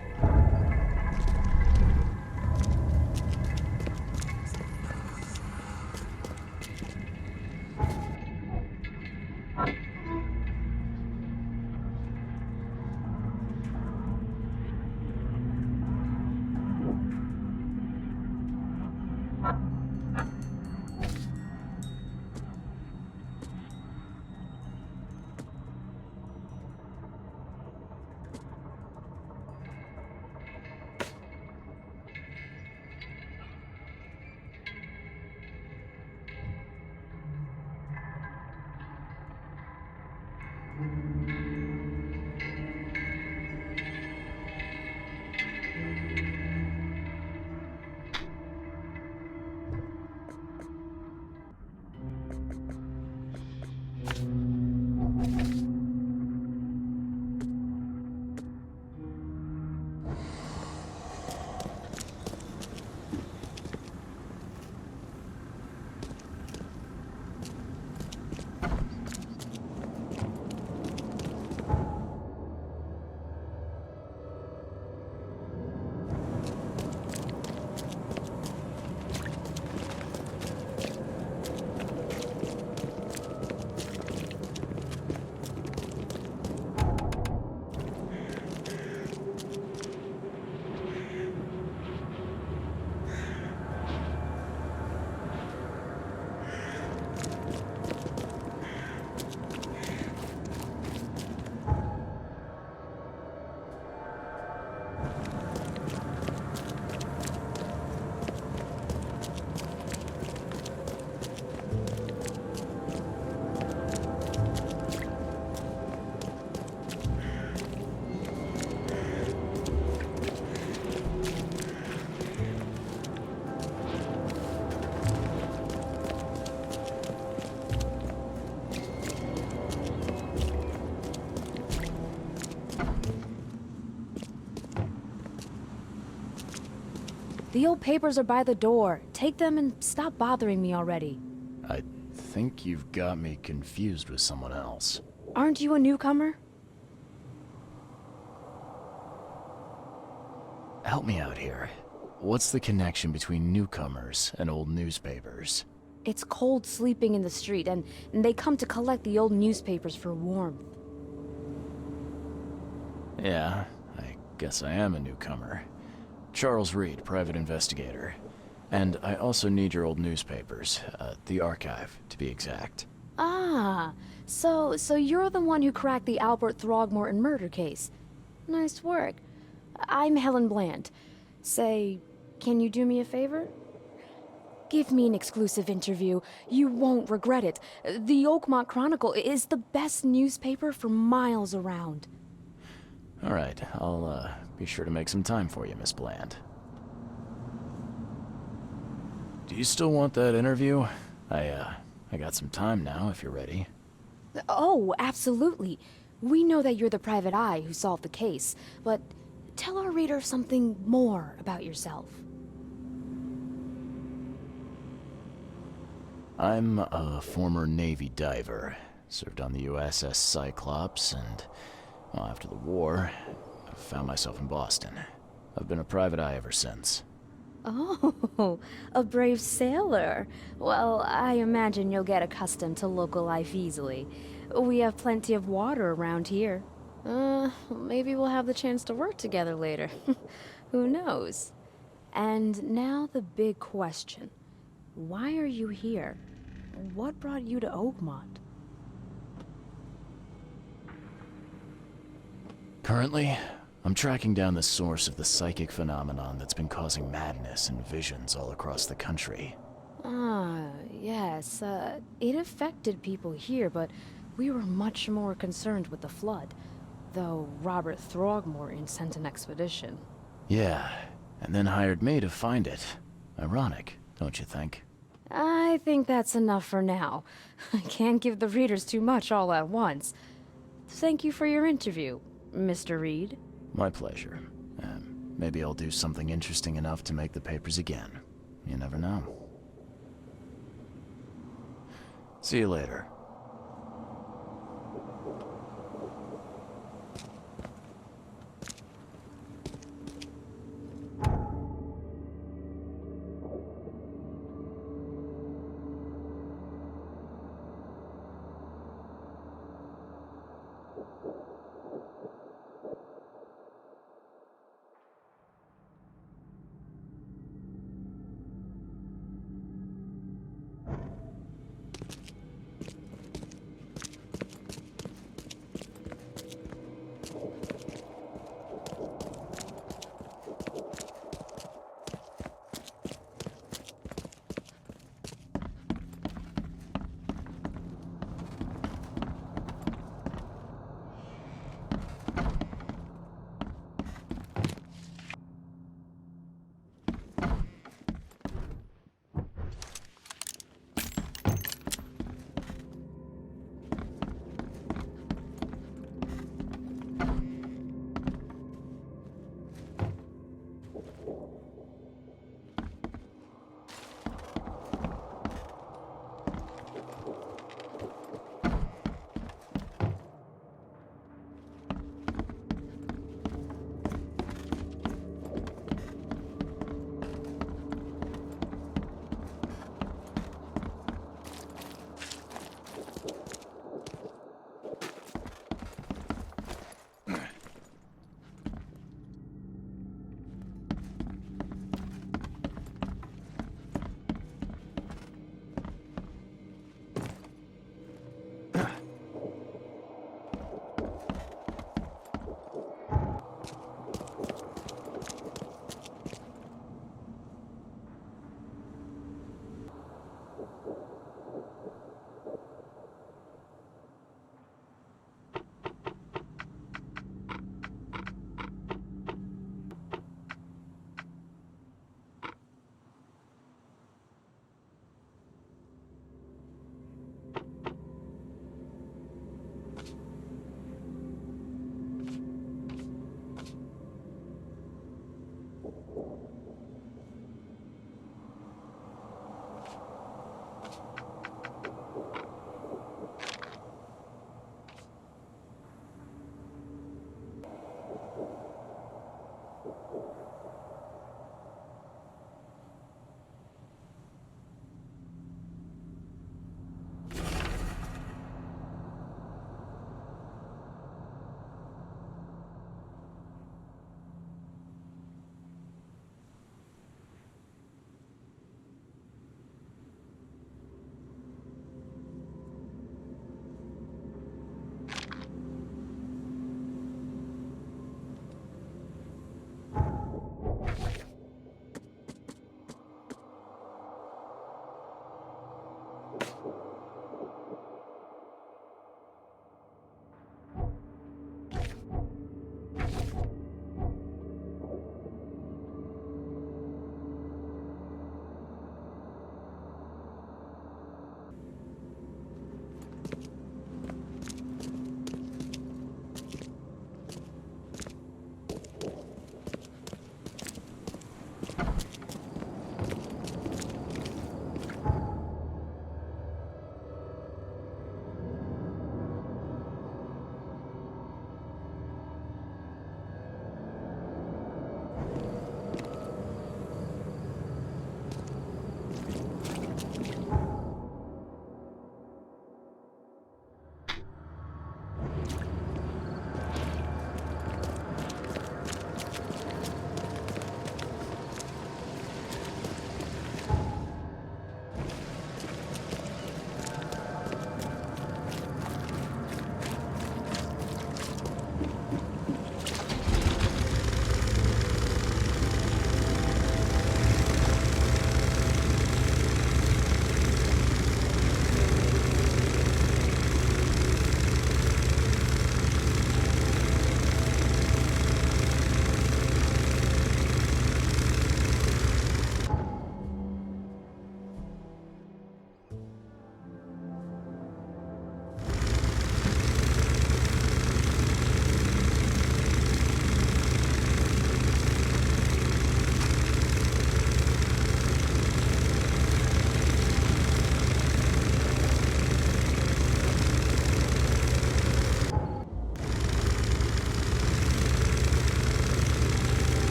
The old papers are by the door. Take them and stop bothering me already. I think you've got me confused with someone else. Aren't you a newcomer? Help me out here. What's the connection between newcomers and old newspapers? It's cold sleeping in the street, and they come to collect the old newspapers for warmth. Yeah, I guess I am a newcomer. Charles Reed, private investigator. And I also need your old newspapers, the archive, to be exact. Ah, so you're the one who cracked the Albert Throgmorton murder case. Nice work. I'm Helen Bland. Say, can you do me a favor? Give me an exclusive interview. You won't regret it. The Oakmont Chronicle is the best newspaper for miles around. All right, I'll be sure to make some time for you, Miss Bland. Do you still want that interview? I got some time now, if you're ready. Oh, absolutely. We know that you're the private eye who solved the case, but tell our reader something more about yourself. I'm a former Navy diver. Served on the USS Cyclops, and well, after the war, I found myself in Boston. I've been a private eye ever since. Oh, a brave sailor. Well, I imagine you'll get accustomed to local life easily. We have plenty of water around here. Maybe we'll have the chance to work together later. Who knows? And now the big question. Why are you here? What brought you to Oakmont? Currently, I'm tracking down the source of the psychic phenomenon that's been causing madness and visions all across the country. Ah, yes. It affected people here, but we were much more concerned with the flood. Though Robert Throgmorton sent an expedition. Yeah, and then hired me to find it. Ironic, don't you think? I think that's enough for now. I can't give the readers too much all at once. Thank you for your interview, Mr. Reed. My pleasure. Maybe I'll do something interesting enough to make the papers again. You never know. See you later.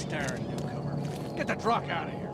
staring, newcomer. Get the truck out of here.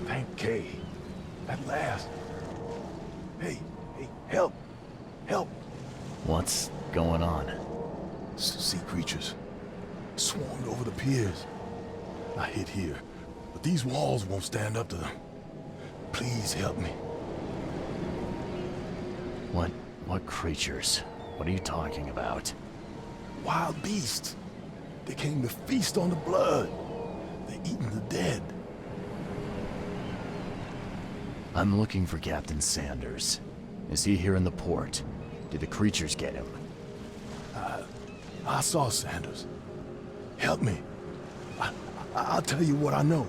Thank K. At last. Hey, help! Help! What's going on? Sea creatures. Swarmed over the piers. I hid here, but these walls won't stand up to them. Please help me. What creatures? What are you talking about? Wild beasts. They came to feast on the blood. They're eating the dead. I'm looking for Captain Sanders. Is he here in the port? Did the creatures get him? I saw Sanders. Help me. I'll tell you what I know.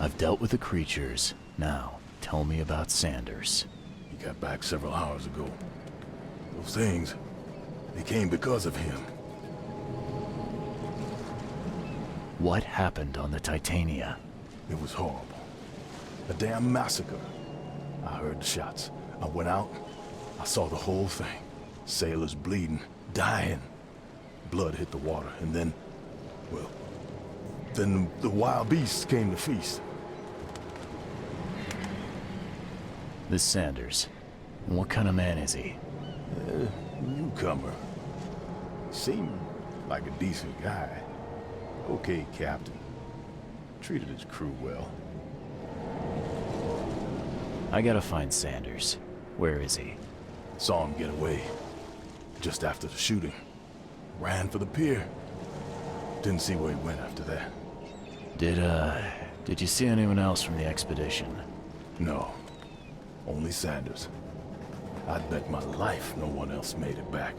I've dealt with the creatures. Now, tell me about Sanders. He got back several hours ago. Those things, they came because of him. What happened on the Titania? It was horrible. A damn massacre. I heard the shots. I went out. I saw the whole thing. Sailors bleeding, dying. Blood hit the water, and then, well, then the wild beasts came to feast. This Sanders. What kind of man is he? Newcomer. Seemed like a decent guy. Okay, Captain. Treated his crew well. I gotta find Sanders. Where is he? Saw him get away. Just after the shooting. Ran for the pier. Didn't see where he went after that. Did you see anyone else from the expedition? No. Only Sanders. I'd bet my life no one else made it back.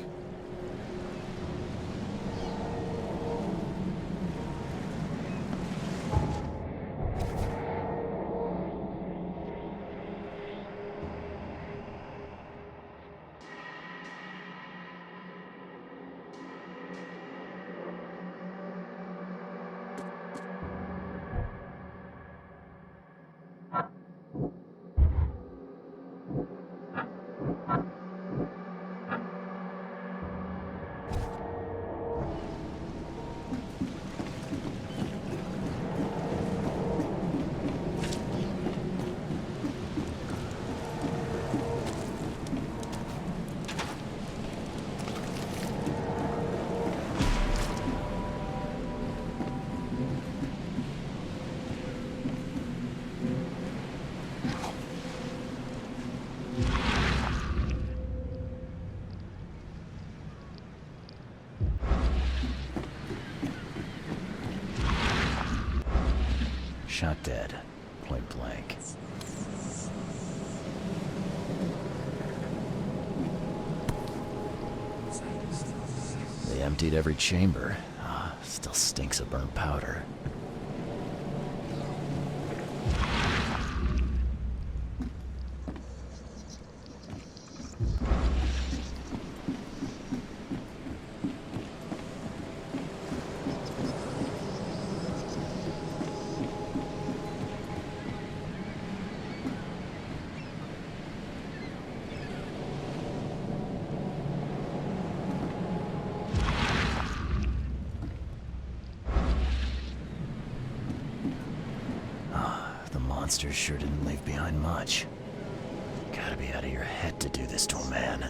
Shot dead. Point blank. They emptied every chamber. Still stinks of burnt powder. Monsters sure didn't leave behind much. Gotta be out of your head to do this to a man.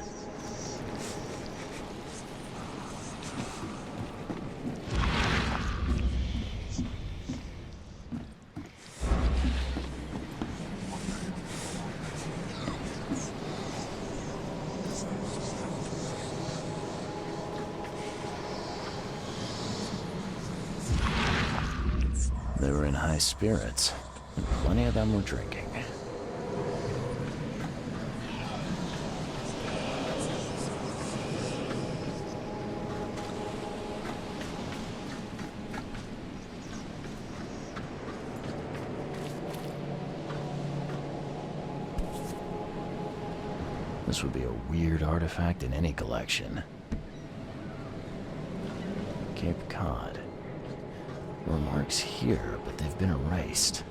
They were in high spirits. And plenty of them were drinking. This would be a weird artifact in any collection. Cape Cod. There were marks here, but they've been erased.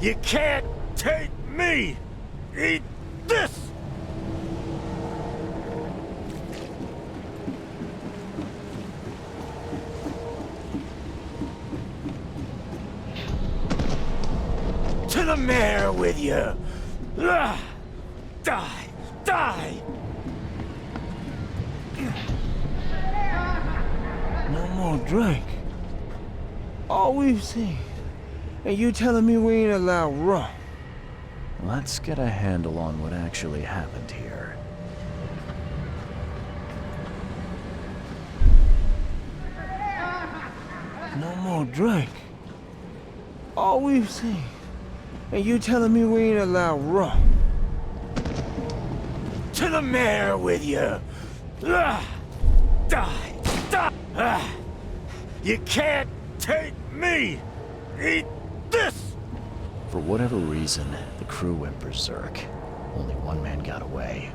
You can't take me! Eat this! To the mayor with you! Die! Die! No more drink. All we've seen. And you telling me we ain't allowed rum? Let's get a handle on what actually happened here. No more drink. All we've seen. And you telling me we ain't allowed rum? To the mayor with you! Die! Die! You can't take me! Eat this! For whatever reason, the crew went berserk. Only one man got away.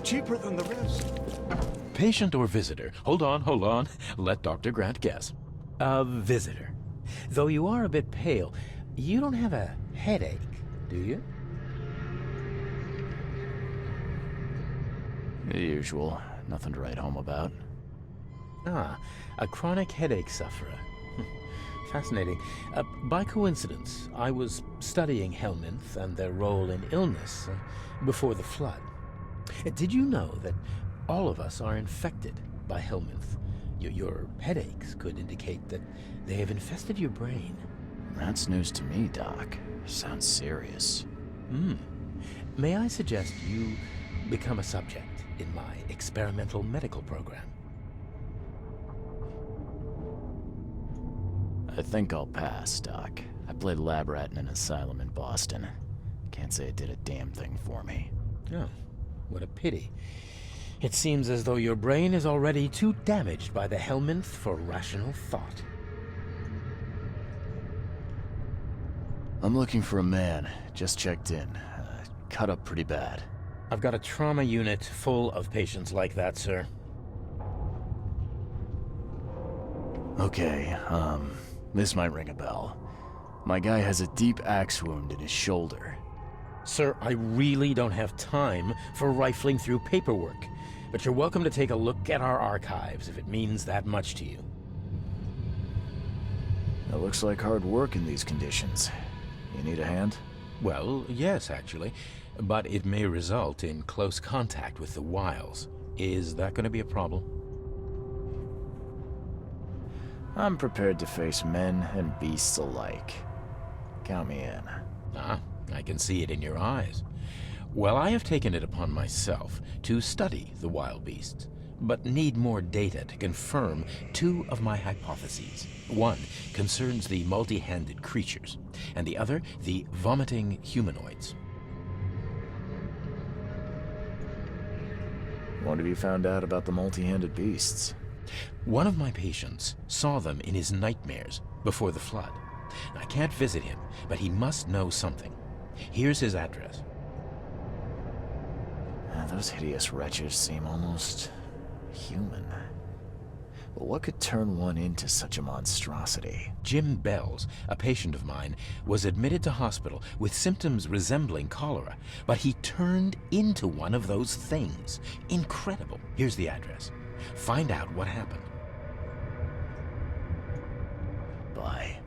cheaper than the rest. Patient or visitor? Hold on. Let Dr. Grant guess. A visitor. Though you are a bit pale, you don't have a headache, do you? The usual. Nothing to write home about. Ah, a chronic headache sufferer. Fascinating. By coincidence, I was studying Helminth and their role in illness before the flood. Did you know that all of us are infected by Helminth? Your headaches could indicate that they have infested your brain. That's news to me, Doc. Sounds serious. May I suggest you become a subject in my experimental medical program? I think I'll pass, Doc. I played lab rat in an asylum in Boston. Can't say it did a damn thing for me. Oh, what a pity. It seems as though your brain is already too damaged by the Helminth for rational thought. I'm looking for a man. Just checked in. Cut up pretty bad. I've got a trauma unit full of patients like that, sir. Okay, this might ring a bell. My guy has a deep axe wound in his shoulder. Sir, I really don't have time for rifling through paperwork, but you're welcome to take a look at our archives if it means that much to you. It looks like hard work in these conditions. You need a hand? Well, yes, actually, but it may result in close contact with the wiles. Is that going to be a problem? I'm prepared to face men and beasts alike. Count me in. Ah, I can see it in your eyes. Well, I have taken it upon myself to study the wild beasts, but need more data to confirm two of my hypotheses. One concerns the multi-handed creatures, and the other the vomiting humanoids. What have you found out about the multi-handed beasts? One of my patients saw them in his nightmares before the flood. I can't visit him, but he must know something. Here's his address. Those hideous wretches seem almost human. But what could turn one into such a monstrosity? Jim Bells, a patient of mine, was admitted to hospital with symptoms resembling cholera, but he turned into one of those things. Incredible. Here's the address. Find out what happened. Bye.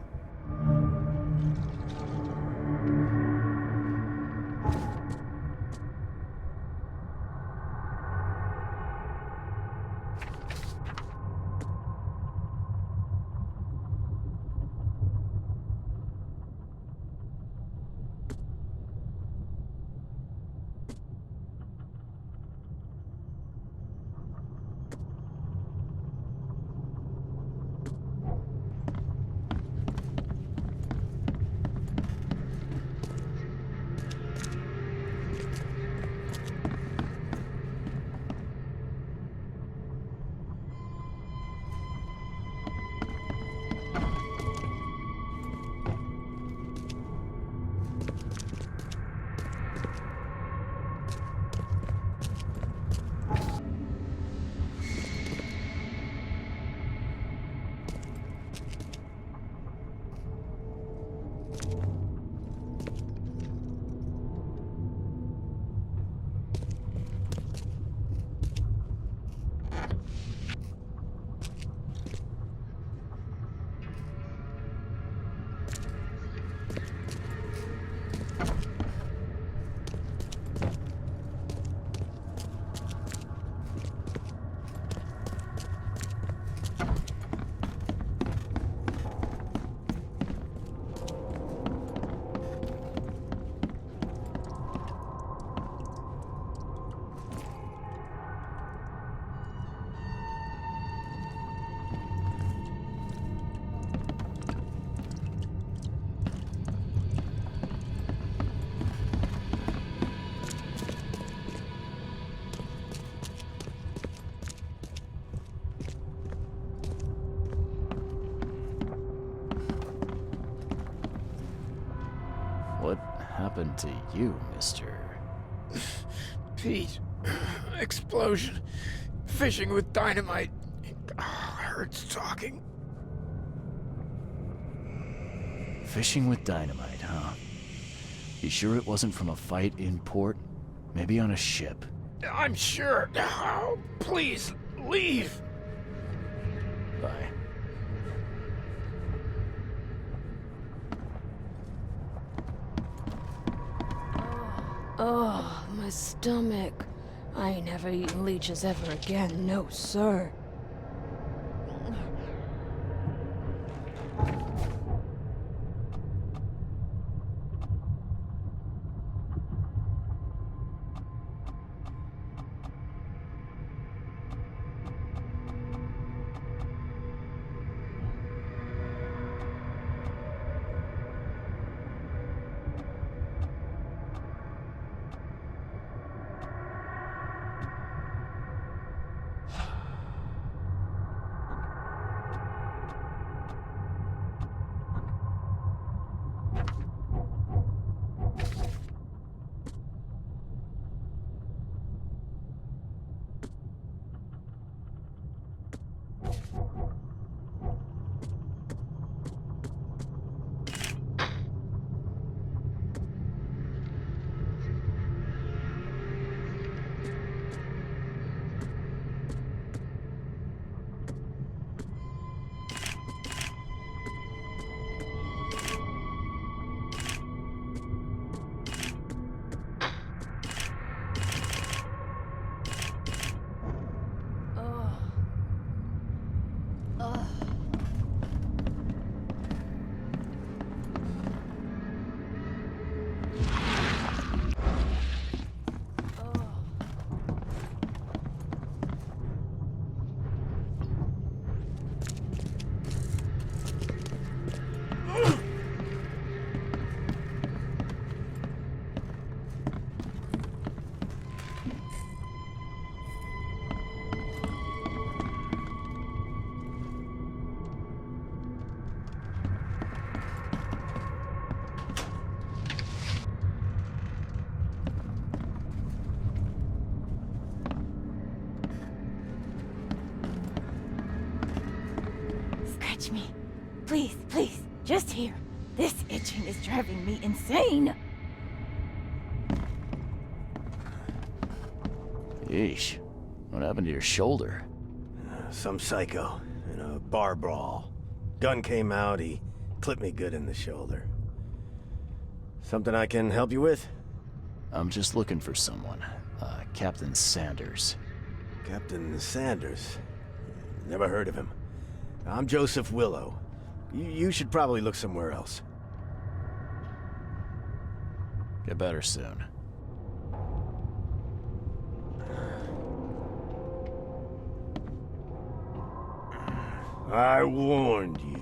What happened to you, mister? Pete, explosion. Fishing with dynamite. Hurts talking. Fishing with dynamite, huh? You sure it wasn't from a fight in port? Maybe on a ship? I'm sure. Oh, please, leave. Bye. Oh, my stomach. I ain't never eaten leeches ever again, no sir. Scratch me. Please, please, just here. This itching is driving me insane. Yeesh. What happened to your shoulder? Some psycho in a bar brawl. Gun came out, he clipped me good in the shoulder. Something I can help you with? I'm just looking for someone. Captain Sanders. Captain Sanders? Never heard of him. I'm Joseph Willow. You should probably look somewhere else. Get better soon. I warned you.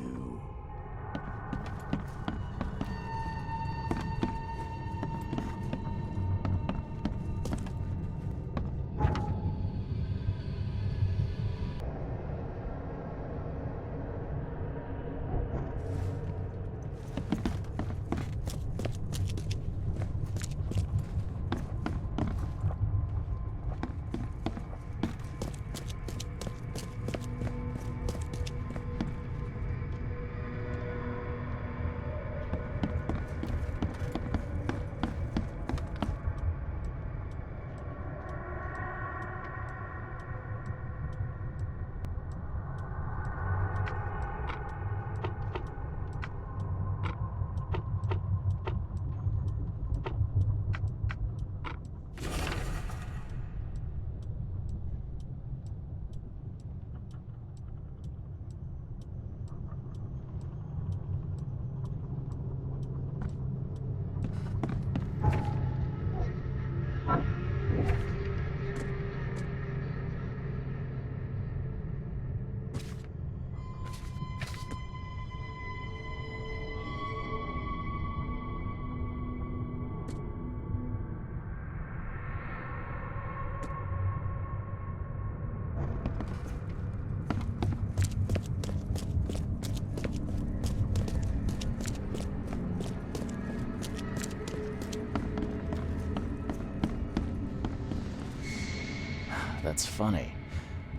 What's funny?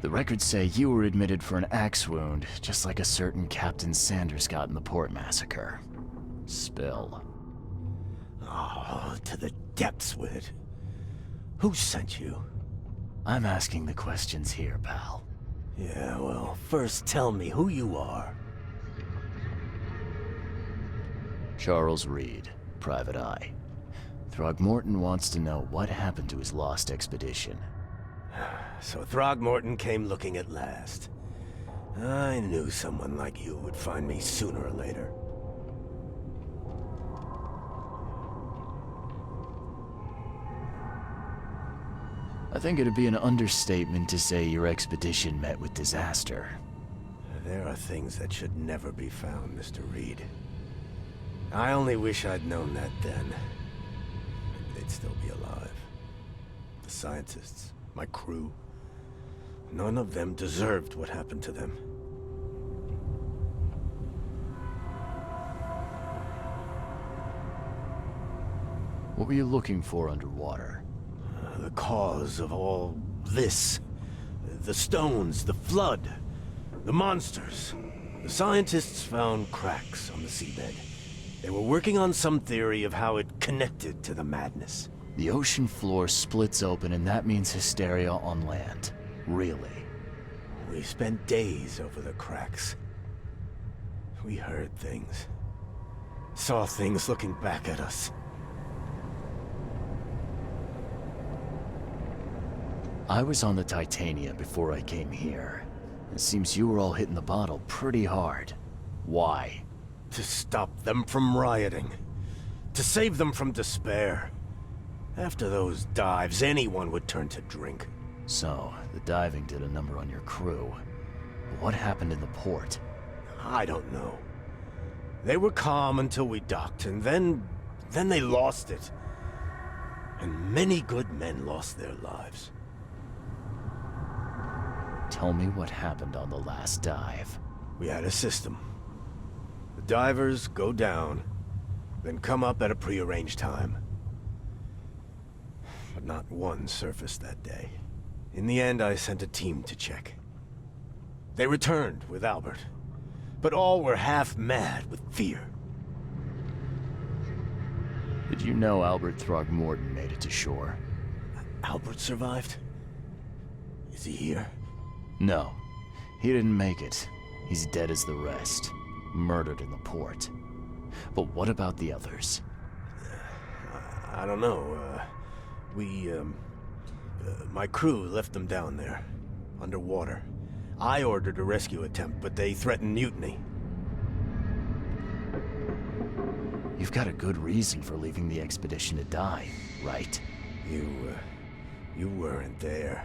The records say you were admitted for an axe wound, just like a certain Captain Sanders got in the port massacre. Spill. Oh, to the depths with it. Who sent you? I'm asking the questions here, pal. Yeah, well, first tell me who you are. Charles Reed, Private Eye. Throgmorton wants to know what happened to his lost expedition. So Throgmorton came looking at last. I knew someone like you would find me sooner or later. I think it'd be an understatement to say your expedition met with disaster. There are things that should never be found, Mr. Reed. I only wish I'd known that then. Maybe they'd still be alive. The scientists, my crew. None of them deserved what happened to them. What were you looking for underwater? The cause of all this. The stones, the flood, the monsters. The scientists found cracks on the seabed. They were working on some theory of how it connected to the madness. The ocean floor splits open and that means hysteria on land. Really? We spent days over the cracks. We heard things. Saw things looking back at us. I was on the Titania before I came here. It seems you were all hitting the bottle pretty hard. Why? To stop them from rioting. To save them from despair. After those dives, anyone would turn to drink. So, the diving did a number on your crew. But what happened in the port? I don't know. They were calm until we docked, and then they lost it. And many good men lost their lives. Tell me what happened on the last dive. We had a system. The divers go down, then come up at a prearranged time. But not one surfaced that day. In the end, I sent a team to check. They returned with Albert, but all were half mad with fear. Did you know Albert Throgmorton made it to shore? Albert survived? Is he here? No, he didn't make it. He's dead as the rest. Murdered in the port. But what about the others? I don't know. My crew left them down there, underwater. I ordered a rescue attempt, but they threatened mutiny. You've got a good reason for leaving the expedition to die, right? You weren't there.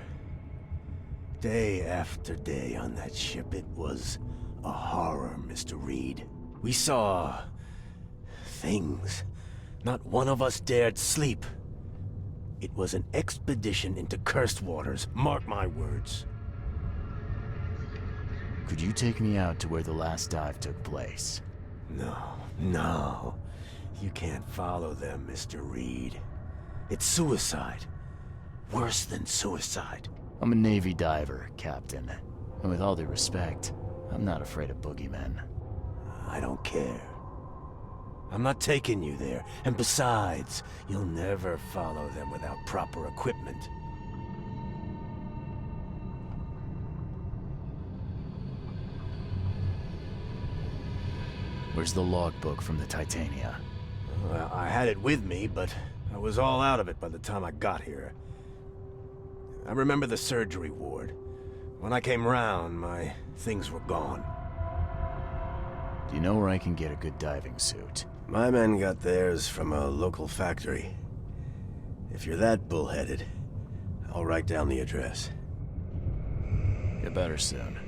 Day after day on that ship, it was a horror, Mr. Reed. We saw things. Not one of us dared sleep. It was an expedition into cursed waters, mark my words. Could you take me out to where the last dive took place? No. You can't follow them, Mr. Reed. It's suicide. Worse than suicide. I'm a Navy diver, Captain. And with all due respect, I'm not afraid of boogeymen. I don't care. I'm not taking you there. And besides, you'll never follow them without proper equipment. Where's the logbook from the Titania? Well, I had it with me, but I was all out of it by the time I got here. I remember the surgery ward. When I came round, my things were gone. Do you know where I can get a good diving suit? My men got theirs from a local factory. If you're that bullheaded, I'll write down the address. Get better soon.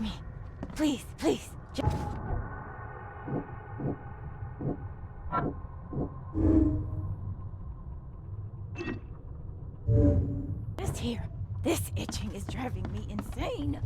touch me. Please, please. Just here. This itching is driving me insane.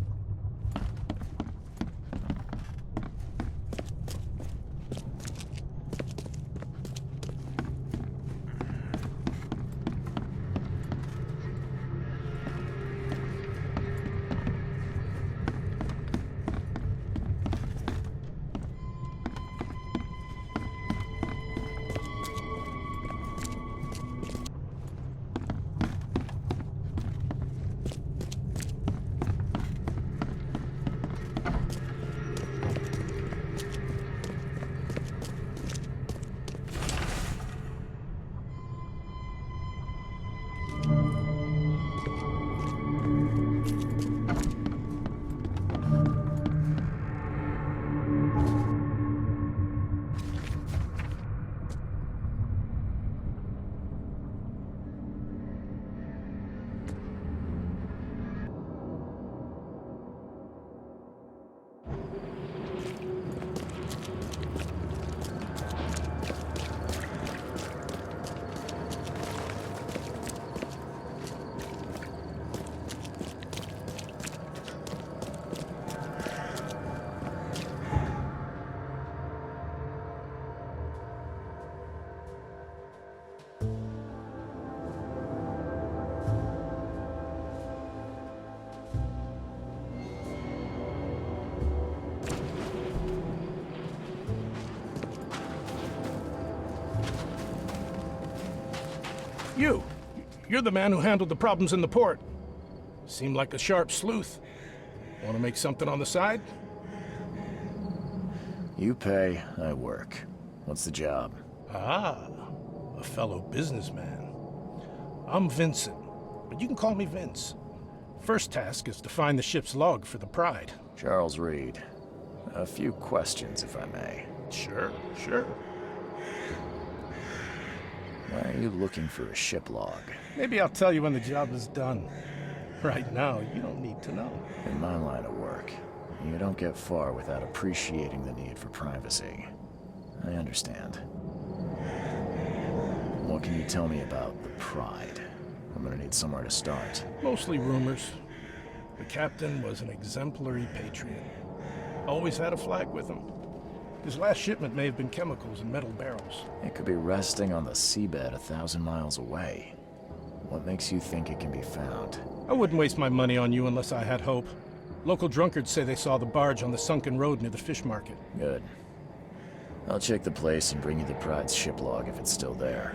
You're the man who handled the problems in the port. Seem like a sharp sleuth. Want to make something on the side? You pay, I work. What's the job? Ah, a fellow businessman. I'm Vincent, but you can call me Vince. First task is to find the ship's log for the Pride. Charles Reed. A few questions, if I may. Sure. Why are you looking for a ship log? Maybe I'll tell you when the job is done. Right now, you don't need to know. In my line of work, you don't get far without appreciating the need for privacy. I understand. What can you tell me about the Pride? I'm gonna need somewhere to start. Mostly rumors. The captain was an exemplary patriot. Always had a flag with him. His last shipment may have been chemicals in metal barrels. It could be resting on the seabed 1,000 miles away. What makes you think it can be found? I wouldn't waste my money on you unless I had hope. Local drunkards say they saw the barge on the sunken road near the fish market. Good. I'll check the place and bring you the Pride's ship log if it's still there.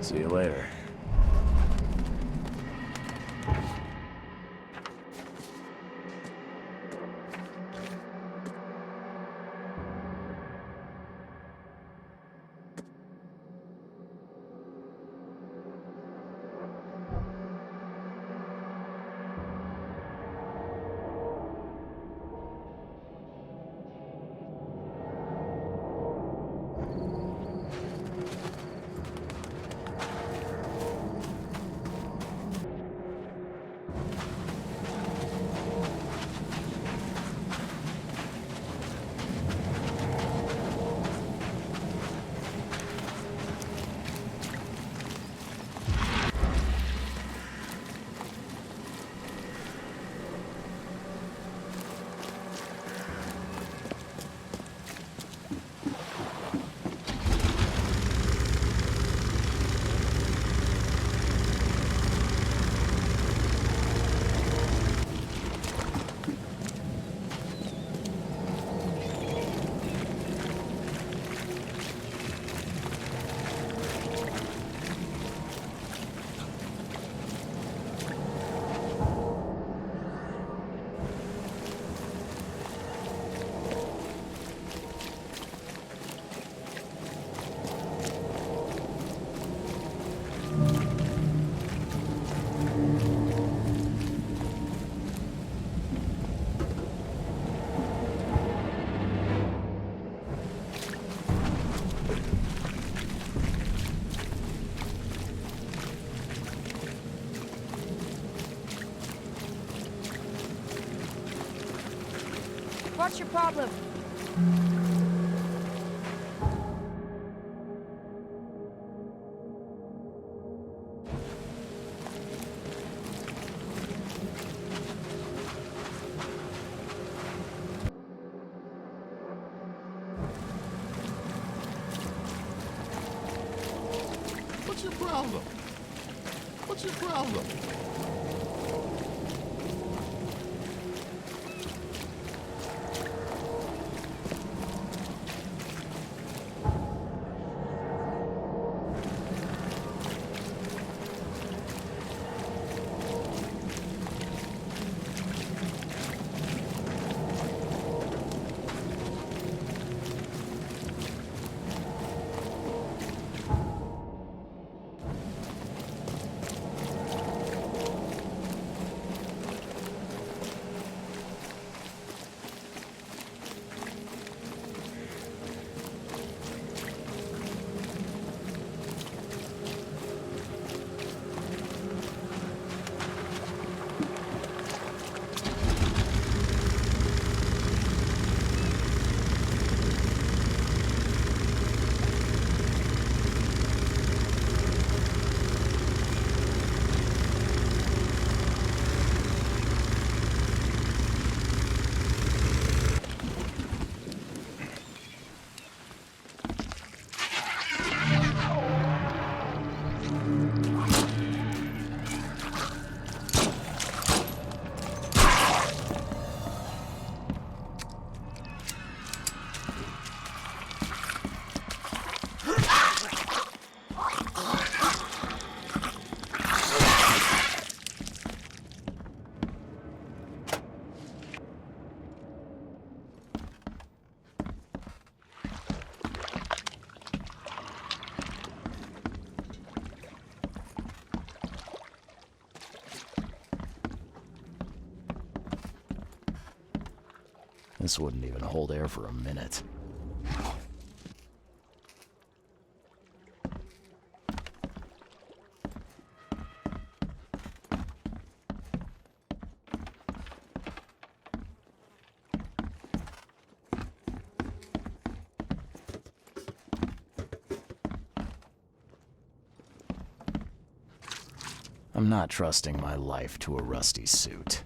See you later. What's your problem? What's your problem? What's your problem? This wouldn't even hold air for a minute. I'm not trusting my life to a rusty suit.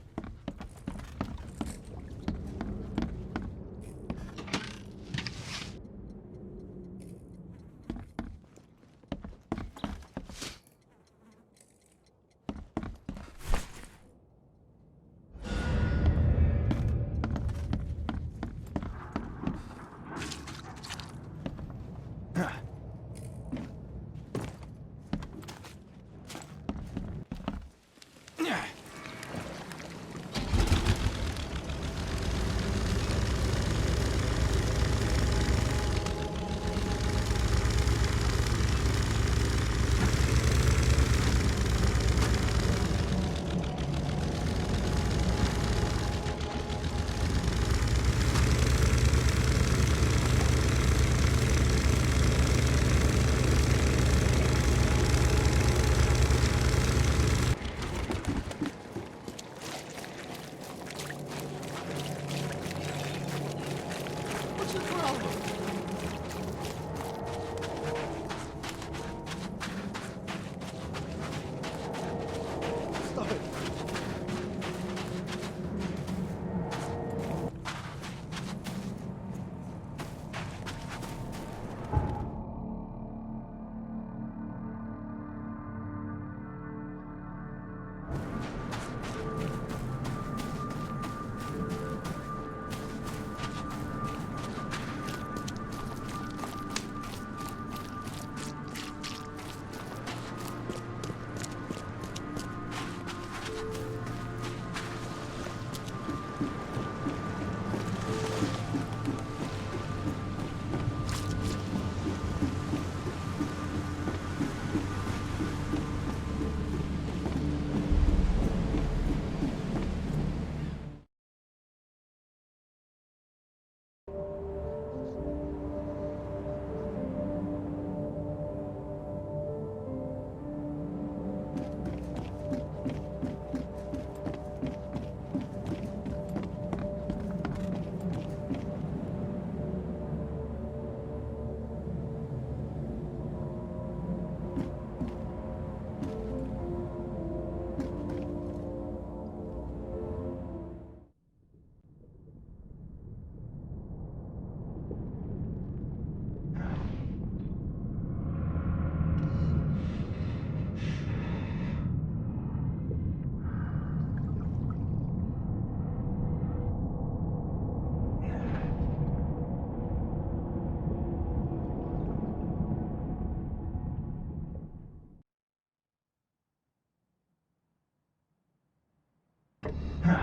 The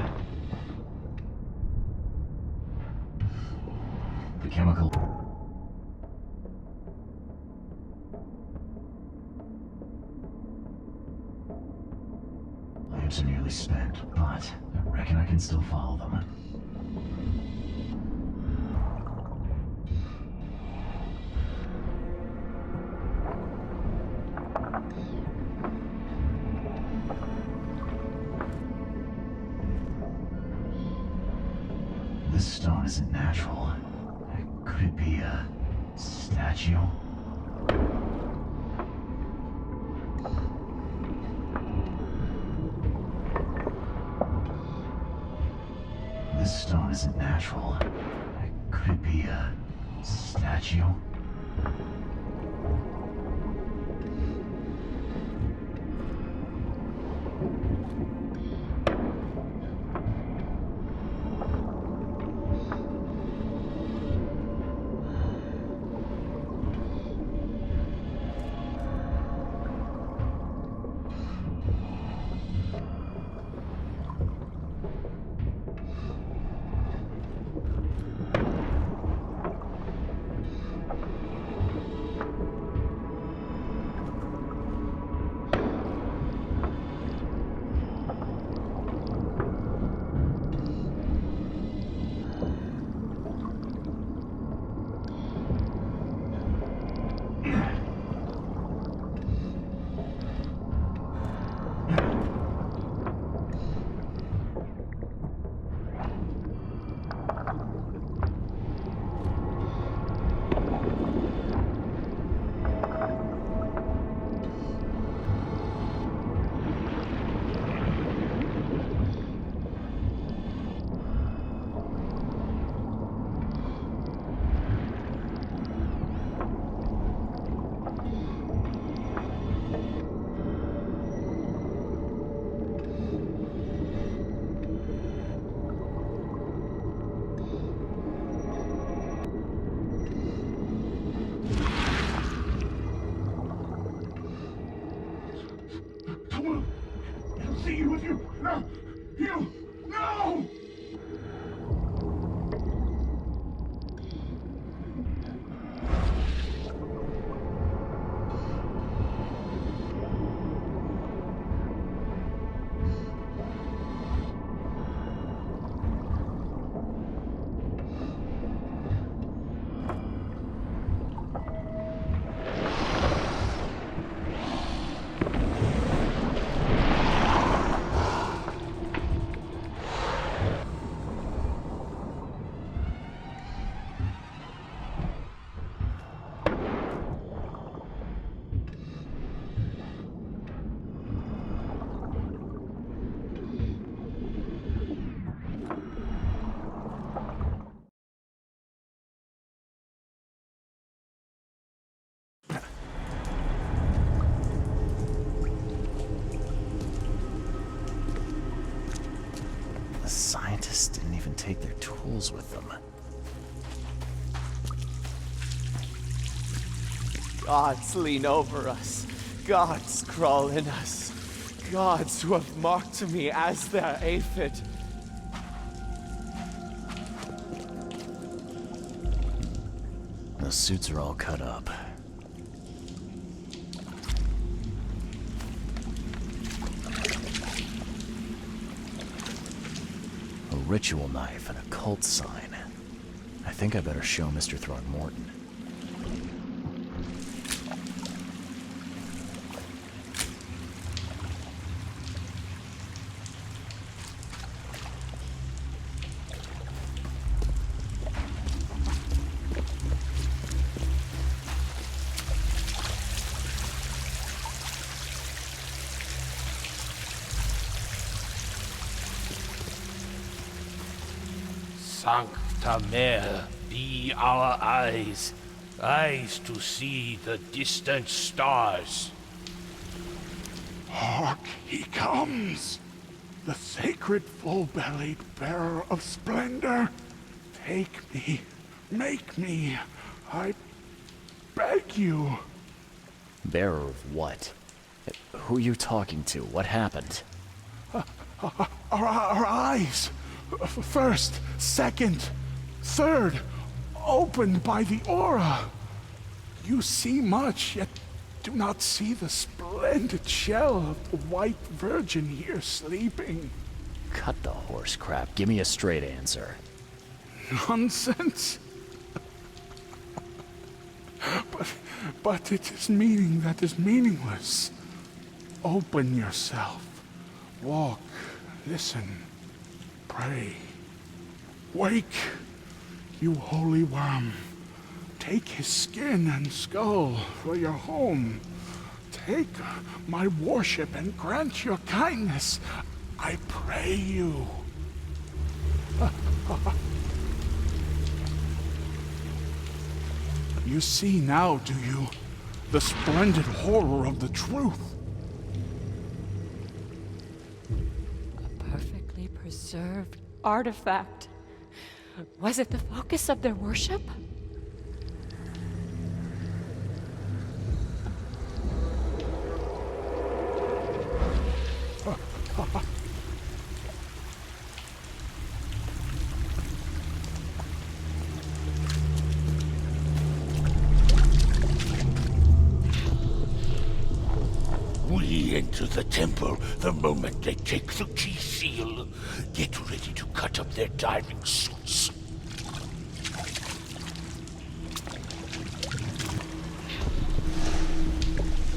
chemical... Lamps are nearly spent, but I reckon I can still follow them. This stone isn't natural. Could it be a statue? This stone isn't natural. Could it be a statue? See you with you. No! You! No! The scientists didn't even take their tools with them. Gods lean over us. Gods crawl in us. Gods who have marked me as their aphid. The suits are all cut up. A ritual knife and a cult sign. I think I better show Mr. Throgmorton. Sancta Mare, be our eyes, eyes to see the distant stars. Hark, he comes! The sacred full-bellied bearer of splendor. Take me, make me, I beg you. Bearer of what? Who are you talking to? What happened? Our eyes, first, second, third, opened by the aura. You see much, yet do not see the splendid shell of the white virgin here sleeping. Cut the horse crap. Give me a straight answer. Nonsense. But it is meaning that is meaningless. Open yourself. Walk, listen, pray. Wake, you holy worm. Take his skin and skull for your home. Take my worship and grant your kindness. I pray you. You see now, do you, the splendid horror of the truth? A perfectly preserved artifact. Was it the focus of their worship? We enter the temple the moment they take the key seal. Get ready to cut up their diving suits.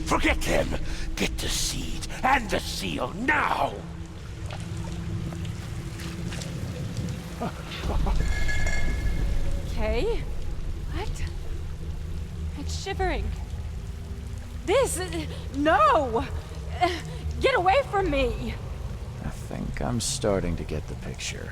Forget them! Get the seed and the seal now! Okay. What? It's shivering. This... No! Get away from me! I think I'm starting to get the picture.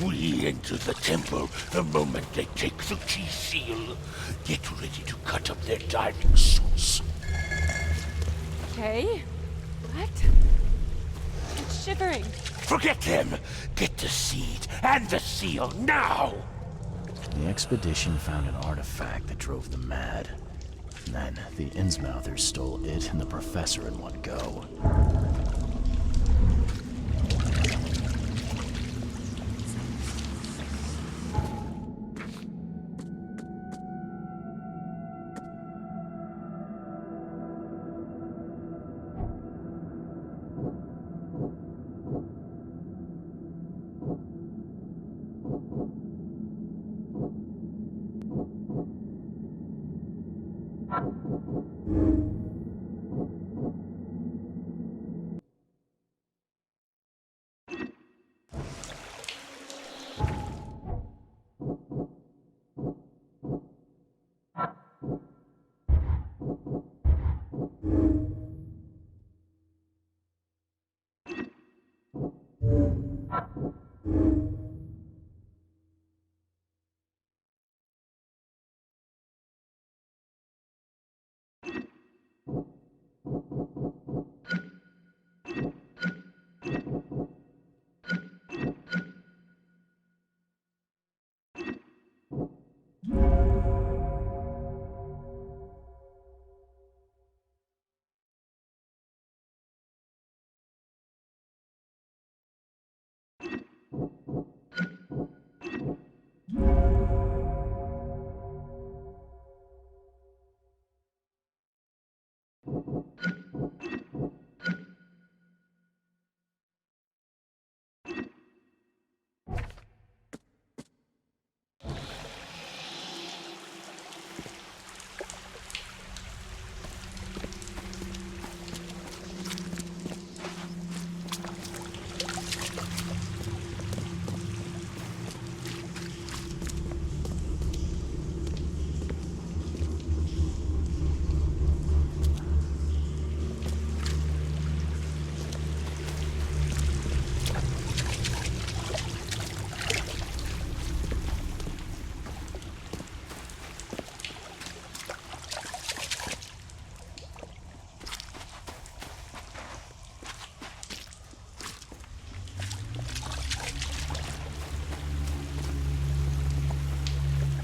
We enter the temple the moment they take the key seal. Get ready to cut up their diving suits. Okay. What? It's shivering. Forget them! Get the seed and the seal now! The expedition found an artifact that drove them mad. And then the Innsmouthers stole it and the professor in one go.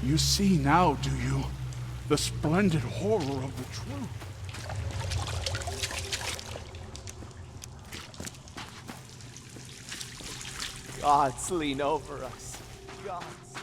You see now, do you, the splendid horror of the truth? Gods lean over us. Gods.